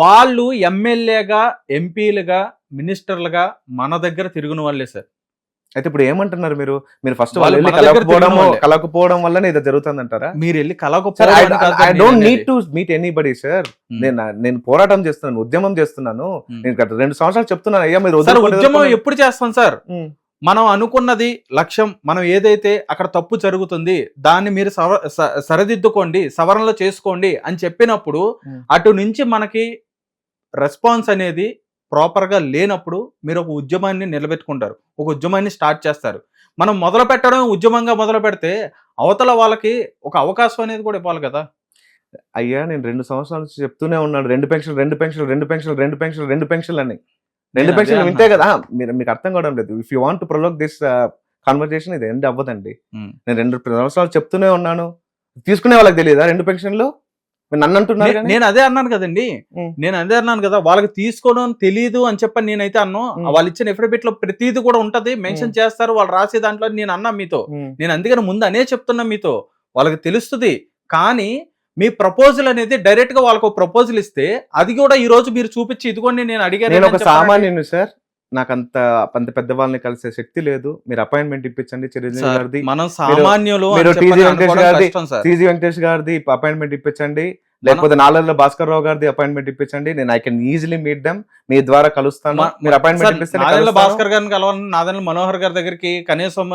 వాళ్ళు ఎమ్మెల్యేగా, ఎంపీలుగా, మినిస్టర్లుగా మన దగ్గర తిరుగున వాళ్ళే సార్. అయితే ఇప్పుడు ఏమంటున్నారు మీరు ఫస్ట్ కలకపోవడం వల్ల ఇది జరుగుతుంది అంటారా? మీరు వెళ్ళి I don't need to meet anybody sir. నేను పోరాటం చేస్తున్నాను, ఉద్యమం చేస్తున్నాను. నేను 2 సంవత్సరాలు చెప్తున్నాను, అయ్యా మీరు ఉద్యమం ఎప్పుడు చేస్తాం సార్? మనం అనుకున్నది లక్ష్యం, మనం ఏదైతే అక్కడ తప్పు జరుగుతుంది దాన్ని మీరు సరిదిద్దుకోండి, సవరణలు చేసుకోండి అని చెప్పినప్పుడు అటు నుంచి మనకి రెస్పాన్స్ అనేది ప్రాపర్గా లేనప్పుడు మీరు ఒక ఉద్యమాన్ని నిలబెట్టుకుంటారు, ఒక ఉద్యమాన్ని స్టార్ట్ చేస్తారు. మనం మొదలు పెట్టడం ఉద్యమంగా మొదలు పెడితే అవతల వాళ్ళకి ఒక అవకాశం అనేది కూడా ఇవ్వాలి కదా. అయ్యా నేను 2 సంవత్సరాల నుంచి చెప్తూనే ఉన్నాను, 2 పెన్షన్లు అని 2 పెన్షన్లు వింటే కదా మీకు అర్థం కావడం లేదు. If you want to prolong this conversation ఇది ఎండ్ అవ్వదండి. నేను 2 సంవత్సరాలు చెప్తూనే ఉన్నాను, తీసుకునే వాళ్ళకి తెలియదా 2 పెన్షన్లు? మీరు నన్ను అంటున్నారు కానీ నేను అదే అన్నాను కదండి. ఉమ్, నేను అదే అన్నాను కదా, వాళ్ళకి తీసుకోవడం తెలియదు అని చెప్పని నేనైతే అన్నాను. వాళ్ళు ఇచ్చిన ఎఫిడవిట్ లో ప్రతిది కూడా ఉంటది, మెన్షన్ చేస్తారు, వాళ్ళు రాసే దాంట్లో నేను అన్నా మీతో. ఉమ్. నేను అందుకని ముందు అనే చెప్తున్నా మీతో, వాళ్ళకి తెలుస్తుంది. కానీ మీ ప్రపోజల్ అనేది డైరెక్ట్ గా వాళ్ళకు ప్రపోజల్ ఇస్తే అది కూడా ఈ రోజు మీరు చూపించి ఇదిగోండి నేను అడిగాను నేను అని ఒక చెప్పారంటే- సామాన్యుని సార్, నాకు అంత పెద్ద వాళ్ళని కలిసే శక్తి లేదు. మీరు అపాయింట్మెంట్ ఇప్పించండి చిరంజీవి సార్, గారిది, మనం సామాన్యులు అని మీరు చెప్పని టీజీ వెంకటేష్ అనుకోవడం గారిది కష్టం సార్. టీజీ వెంకటేష్ గారిది అపాయింట్మెంట్ ఇప్పించండి, లేకపోతే నాలుగులో భాస్కర్ రావు గారిది అపాయింట్మెంట్ ఇప్పించండి. నేను I can easily meet them, మీ ద్వారా కలుస్తాను. మీరు అపాయింట్మెంట్ ఇప్పిస్తే నేను నాదెండ్ల కలుస్తాను. భాస్కర్ గారిని కలవాలని, నాదెండ్ల మనోహర్ గారి దగ్గరికి కనీసం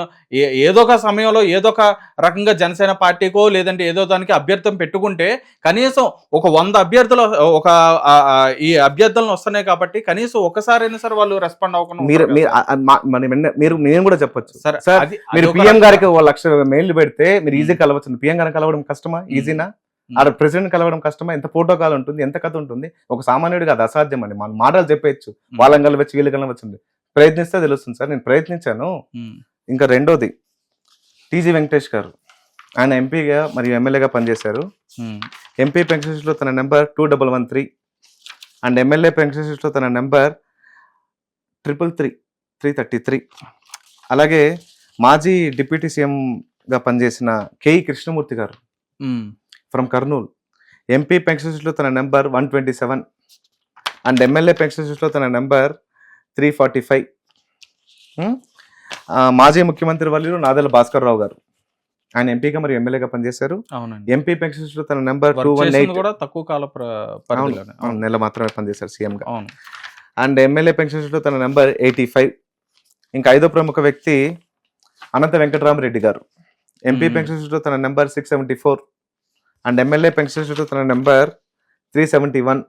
ఏదో ఒక సమయంలో ఏదో ఒక రకంగా జనసేన పార్టీకో లేదంటే ఏదో దానికి అభ్యర్థం పెట్టుకుంటే కనీసం ఒక 100 అభ్యర్థులు ఒక ఈ అభ్యర్థులను వస్తున్నాయి కాబట్టి కనీసం ఒకసారైనా సరే వాళ్ళు రెస్పాండ్ అవ్వకుండా మీరు ఉంటారు కదా సార్. మీరు నేను కూడా చెప్పొచ్చు సరే, సార్, అది మీరు ఒక పిఎం రకంగా- గారికి 1,00,000 మెయిల్ పెడితే మీరు ఈజీ కలవచ్చు. పిఎం గారిని కలవడం కష్టమా, ఈజీనా? ఆడ ప్రెసిడెంట్ కలవడం కష్టమా? ఎంత ప్రోటోకాల్ ఉంటుంది, ఎంత కథ ఉంటుంది. ఒక సామాన్యుడిగా అది అసాధ్యం అండి. మన మాటలు చెప్పేయచ్చు, వాళ్ళని కలవచ్చు వీళ్ళు కలవచ్చు, ప్రయత్నిస్తే తెలుస్తుంది సార్. నేను ప్రయత్నించాను. ఇంకా రెండోది, టీజీ వెంకటేష్ గారు, ఆయన ఎంపీగా మరియు ఎమ్మెల్యేగా పనిచేశారు. ఎంపీ పెన్షన్ లో తన నెంబర్ 2113 అండ్ ఎమ్మెల్యే పెన్షన్ లో తన నెంబర్ 333. అలాగే మాజీ డిప్యూటీ సీఎం గా పనిచేసిన కేఈ కృష్ణమూర్తి గారు ఫ్రమ్ కర్నూలు, ఎంపీ పెన్షన్ లో తన నెంబర్ 127 అండ్ ఎమ్మెల్యే పెన్షన్ లో తన నెంబర్ 345. మాజీ ముఖ్యమంత్రి వర్యులు నాదెళ్ల భాస్కర్ రావు గారు, ఆయన ఎంపీగా మరియు ఎమ్మెల్యేగా పనిచేశారు. అవునండి. ఎంపీ పెన్షన్ లో తన నెంబర్ వర్క్ చేసింది 218, కూడా తక్కువ కాల పరిధిలోనే. అవును. నెల మాత్రమే పనిచేశారు సీఎం గా. అవును. అండ్ ఎమ్మెల్యే పెన్షన్ లో తన నెంబర్ 85. ఇంకా ఐదో ప్రముఖ వ్యక్తి అనంత వెంకటరామరెడ్డి గారు, ఎంపీ పెన్షన్ లో తన నెంబర్ 674 అండ్ ఎమ్మెల్యే పెన్షన్ లో తన నెంబర్ 371.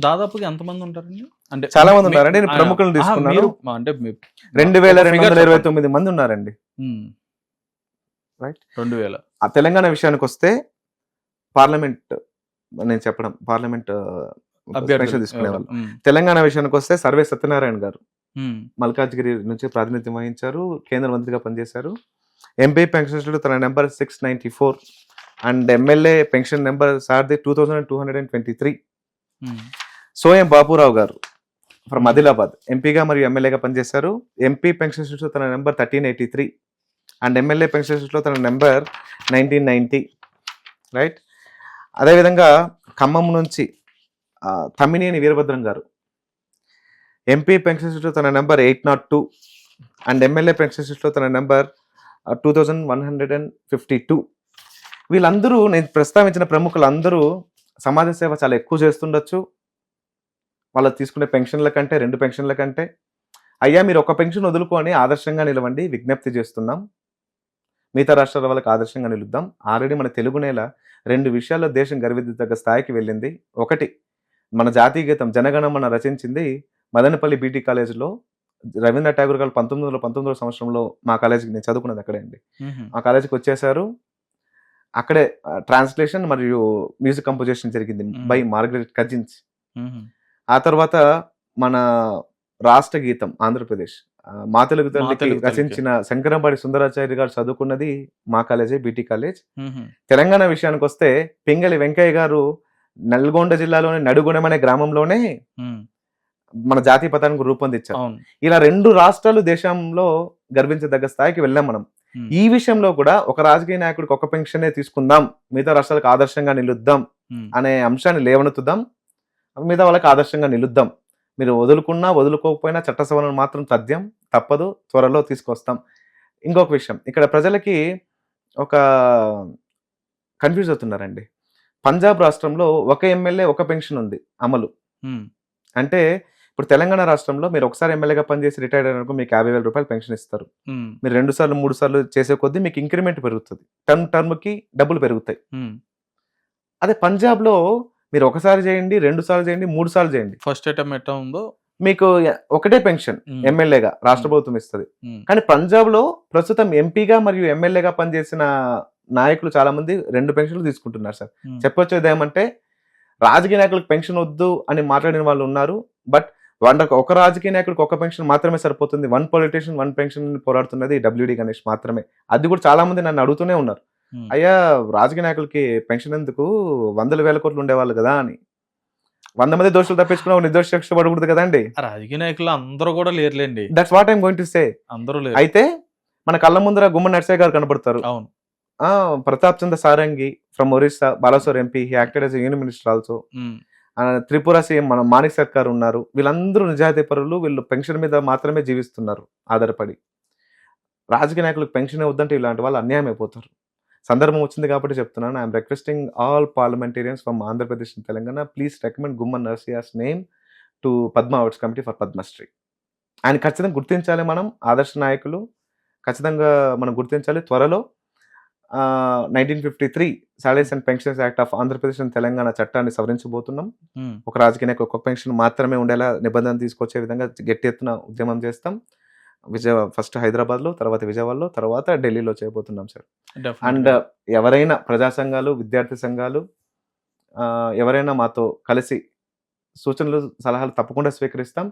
దాదాపుగా ఎంతమంది ఉంటారండి? అంటే చాలా మంది ఉన్నారండి. నేను ప్రముఖులను తీసుకున్నాను. అంటే 2229 మంది ఉన్నారండి. రైట్, 2000. ఆ తెలంగాణ విషయానికి వస్తే పార్లమెంట్, నేను చెప్పడం పార్లమెంట్ పెన్షన్ తీసుకునేవాళ్ళు. తెలంగాణ విషయానికి వస్తే సర్వే సత్యనారాయణ గారు మల్కాజ్గిరి నుంచి ప్రాతినిధ్యం వహించారు, కేంద్ర మంత్రిగా పనిచేశారు. ఎంపీ పెన్షన్ తన number 694 and MLA pension number సార్ది 2223. సోయం బాపురావు గారు ఫ్రమ్ ఆదిలాబాద్, ఎంపీగా మరియు ఎమ్మెల్యేగా పనిచేశారు. ఎంపీ పెన్షన్ తన నెంబర్ 1383 అండ్ ఎమ్మెల్యే పెన్షన్ తన నెంబర్ 1990. రైట్, అదేవిధంగా ఖమ్మం నుంచి తమ్మినేని వీరభద్రం గారు, ఎంపీ పెన్షన్ తన నెంబర్ 802 అండ్ ఎమ్మెల్యే పెన్షన్ తన నెంబర్ 2152. వీళ్ళందరూ, నేను ప్రస్తావించిన ప్రముఖులందరూ సమాజ సేవ చాలా ఎక్కువ చేస్తుండొచ్చు. వాళ్ళు తీసుకునే పెన్షన్ల కంటే, 2 పెన్షన్ల కంటే. అయ్యా, మీరు ఒక పెన్షన్ వదులుకొని ఆదర్శంగా నిలవండి, విజ్ఞప్తి చేస్తున్నాం. మిగతా రాష్ట్రాల వాళ్ళకి ఆదర్శంగా నిలుద్దాం. ఆల్రెడీ మన తెలుగు నేల 2 విషయాల్లో దేశం గర్వించదగ్గ స్థాయికి వెళ్ళింది. ఒకటి, మన జాతీయ గీతం జనగణమన రచించింది మదనపల్లి బీటీ కాలేజీలో. రవీంద్రనాథ్ ఠాగూర్ గారు 1919 సంవత్సరంలో మా కాలేజీకి, నేను చదువుకున్నది అక్కడే అండి, మా కాలేజీకి వచ్చేసారు. అక్కడే ట్రాన్స్లేషన్ మరియు మ్యూజిక్ కంపోజిషన్ జరిగింది బై మార్గరెట్ కజిన్స్. ఆ తర్వాత మన రాష్ట్ర గీతం ఆంధ్రప్రదేశ్ మా తెలుగు తల్లికి రచించిన శంకరంపాడి సుందరాచార్య గారు చదువుకున్నది మా కాలేజే, బీటీ కాలేజ్. తెలంగాణ విషయానికి వస్తే పింగళి వెంకయ్య గారు నల్గొండ జిల్లాలోని నడుగుణం అనే గ్రామంలోనే మన జాతీయ పతానికి రూపొందించారు. ఇలా 2 రాష్ట్రాలు దేశంలో గర్వించదగ్గ స్థాయికి వెళ్ళాం మనం. ఈ విషయంలో కూడా ఒక రాజకీయ నాయకుడికి ఒక పెన్షనే తీసుకుందాం, మిగతా రాష్ట్రాలకు ఆదర్శంగా నిలుద్దాం అనే అంశాన్ని లేవనెత్తుదాం, మిగతా వాళ్ళకి ఆదర్శంగా నిలుద్దాం. మీరు వదులుకున్నా వదులుకోకపోయినా చట్ట సవరణ మాత్రం తప్పదు, త్వరలో తీసుకొస్తాం. ఇంకొక విషయం, ఇక్కడ ప్రజలకి ఒక కన్ఫ్యూజ్ అవుతున్నారండి. పంజాబ్ రాష్ట్రంలో ఒక ఎమ్మెల్యే ఒక పెన్షన్ ఉంది అమలు. అంటే ఇప్పుడు తెలంగాణ రాష్ట్రంలో మీరు ఒకసారి ఎమ్మెల్యేగా పనిచేసి రిటైర్డ్ అయినప్పుడు మీకు 50,000 రూపాయలు పెన్షన్ ఇస్తారు. మీరు 2 సార్లు 3 సార్లు చేసే కొద్దీ మీకు ఇంక్రిమెంట్ పెరుగుతుంది, టర్మ్ కి డబ్బులు పెరుగుతాయి. అదే పంజాబ్ లో మీరు ఒకసారి చేయండి, 2 సార్లు చేయండి, 3 సార్లు చేయండి, ఫస్ట్ అటెంప్ట్ ఎట్లా ఉందో మీకు ఒకటే పెన్షన్ ఎమ్మెల్యేగా రాష్ట్ర ప్రభుత్వం ఇస్తుంది. కానీ పంజాబ్ లో ప్రస్తుతం ఎంపీగా మరియు ఎమ్మెల్యేగా పనిచేసిన నాయకులు చాలా మంది 2 పెన్షన్లు తీసుకుంటున్నారు సార్. చెప్పొచ్చేది ఏమంటే, రాజకీయ నాయకులకు పెన్షన్ వద్దు అని మాట్లాడిన వాళ్ళు ఉన్నారు. బట్ ఒక రాజకీయ నాయకుడికి ఒక పెన్షన్ మాత్రమే సరిపోతుంది. 1 పొలిటీషియన్ 1 పెన్షన్ పోరాడుతున్నది WD గణేష్ మాత్రమే. అది కూడా చాలా మంది నన్ను అడుగుతూనే ఉన్నారు. అయ్యా రాజకీయ నాయకులకి పెన్షన్ ఎందుకు, 100,000 కోట్లు ఉండేవాళ్ళు కదా అని. 100 మంది దోషులు తప్పించుకున్న నిర్దోష శిక్ష పడకూడదు కదండి. రాజకీయ నాయకులు అందరూ కూడా లేరులేండి, that's what I'm going to say. అందరూ లేరు. అయితే మన కళ్ళ ముందర గుమ్మడి నర్సయ్య గారు కనబడతారు. అవును. Pratap Chandra Sarangi from Orissa, Balasore MP, he acted as union minister also. Tripura CM మన మాణిక్ సర్కార్ ఉన్నారు. వీళ్ళందరూ నిజాయితీ పరులు. వీళ్ళు పెన్షన్ మీద మాత్రమే జీవిస్తున్నారు ఆధారపడి. రాజకీయ నాయకులకు పెన్షన్ ఇవ్వద్దంటే ఇలాంటి వాళ్ళు అన్యాయం అయిపోతారు. సందర్భం వచ్చింది కాబట్టి చెప్తున్నాను. I'm requesting all parliamentarians from Andhra Pradesh and Telangana, please recommend Gummadi Narsaiah's name to Padma awards committee for Padma Shri. ఆయన ఖచ్చితంగా గుర్తించాలి. మనం ఆదర్శ నాయకులు ఖచ్చితంగా మనం గుర్తించాలి. త్వరలో 1953 salaries and pensions act of Andhra Pradesh and Telangana చట్టాన్ని సవరించబోతున్నాం. ఒక రాజకీయ నాయకు ఒక పెన్షన్ మాత్రమే ఉండేలా నిబంధన తీసుకొచ్చే విధంగా గట్టి ఎత్తున ఉద్యమం చేస్తాం. ఫస్ట్ హైదరాబాద్లో, తర్వాత విజయవాడలో, తర్వాత ఢిల్లీలో చేయబోతున్నాం సార్. అండ్ ఎవరైనా ప్రజా సంఘాలు, విద్యార్థి సంఘాలు ఎవరైనా మాతో కలిసి సూచనలు, సలహాలు తప్పకుండా స్వీకరిస్తాం.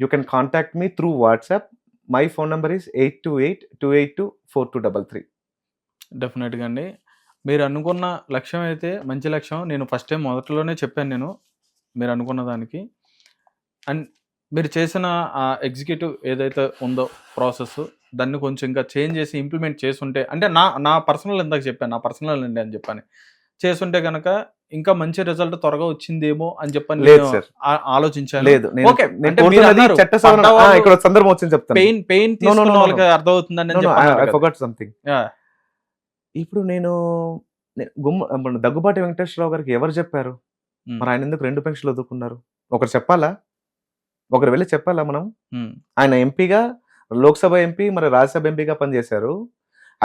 You can contact me through WhatsApp. My phone number is 8282824233. డెఫినెట్గా అండి. మీరు అనుకున్న లక్ష్యం అయితే మంచి లక్ష్యం. నేను ఫస్ట్ టైం మొదట్లోనే చెప్పాను నేను మీరు అనుకున్న దానికి. అండ్ మీరు చేసిన ఆ ఎగ్జిక్యూటివ్ ఏదైతే ఉందో ప్రాసెస్, దాన్ని కొంచెం ఇంకా చేంజ్ చేసి ఇంప్లిమెంట్ చేసుంటే, అంటే నా పర్సనల్ ఇందాక చెప్పాను, నా పర్సనల్ అండి అని చెప్పాను, చేసుంటే కనుక ఇంకా మంచి రిజల్ట్ త్వరగా వచ్చిందేమో అని చెప్పని ఆలోచించాను. లేదు, ఓకే, అంటే చట్ట సవరణ ఇక్కడ సందర్భం వచ్చింది చెప్తాను. పెయిన్ తీసుకున్న వాళ్ళకి అర్థమవుతుందని సంథింగ్. ఇప్పుడు నేను దగ్గుబాటి వెంకటేశ్వరరావు గారికి ఎవరు చెప్పారు? మరి ఆయన ఎందుకు 2 పెన్షన్లు వదులుకున్నారు? ఒకరు చెప్పాలా? ఒకరు వెళ్ళి చెప్పాలా మనం? ఆయన ఎంపీగా, లోక్సభ ఎంపీ, మరి రాజ్యసభ ఎంపీగా పనిచేశారు,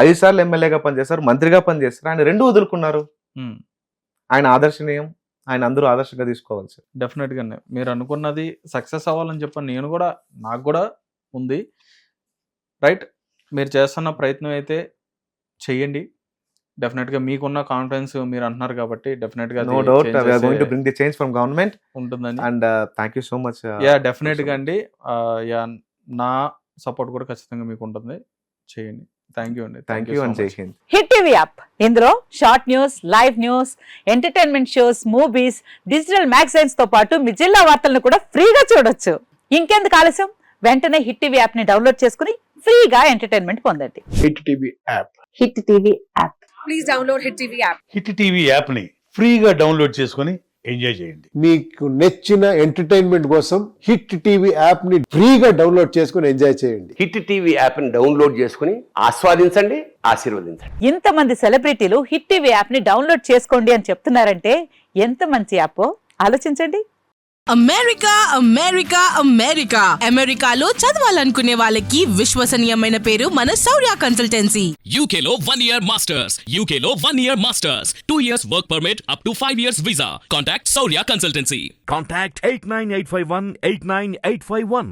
5 సార్లు ఎమ్మెల్యేగా పనిచేశారు, మంత్రిగా పనిచేశారు. ఆయన 2 వదులుకున్నారు. ఆయన ఆదర్శనీయం. ఆయన అందరూ ఆదర్శంగా తీసుకోవాలి సార్. డెఫినెట్గా మీరు అనుకున్నది సక్సెస్ అవ్వాలని చెప్పని నాకు కూడా ఉంది. రైట్, మీరు చేస్తున్న ప్రయత్నం అయితే చెయ్యండి. డెఫినెట్గా మీకున్న కాన్ఫిడెన్స్ మీరు అంటున్నారు కాబట్టి డెఫినెట్గా no doubt we are going to bring the change from government ఉంటుందని. And thank you so much. Yeah, డెఫినెట్గా అండి. నా సపోర్ట్ కూడా ఖచ్చితంగా మీకు ఉంటుంది. చేయండి. థ్యాంక్ యూ అండి. థ్యాంక్ యూ అండ్ జై హింద్. హిట్ టీవీ యాప్, ఇందులో short news, live news, entertainment shows, movies, digital magazines తో పాటు మీ జిల్లా వార్తలను కూడా ఫ్రీగా చూడొచ్చు. ఇంకెందుకు ఆలస్యం, వెంటనే హిట్ టీవీ యాప్ ని డౌన్లోడ్ చేసుకుని ఫ్రీగా ఎంటర్టైన్మెంట్ పొందండి. Hit TV app. Hit TV app. Please download hit TV app. Hit TV app ని ఫ్రీగా డౌన్లోడ్ చేసుకొని ఎంజాయ్ చేయండి. మీకు నచ్చిన ఎంటర్టైన్మెంట్ కోసం హిట్ టీవీ యాప్ ని ఫ్రీగా డౌన్లోడ్ చేసుకుని ఎంజాయ్ చేయండి. హిట్ టీవీ యాప్ ని డౌన్లోడ్ చేసుకుని ఆస్వాదించండి, ఆశీర్వదించండి. ఇంతమంది సెలబ్రిటీలు హిట్ టీవీ యాప్ ని డౌన్లోడ్ చేసుకోండి అని చెప్తున్నారంటే ఎంత మంచి యాప్ ఆలోచించండి. అమెరికా అమెరికా అమెరికా అమెరికాలో చదవాలనుకునే వాళ్ళకి విశ్వసనీయమైన పేరు మన శౌర్య కన్సల్టెన్సీ. UK లో 1 year masters. UK లో 1 year masters. 2 years work permit up to 5 years visa. Contact Saurya Consultancy. Contact 89851 89851.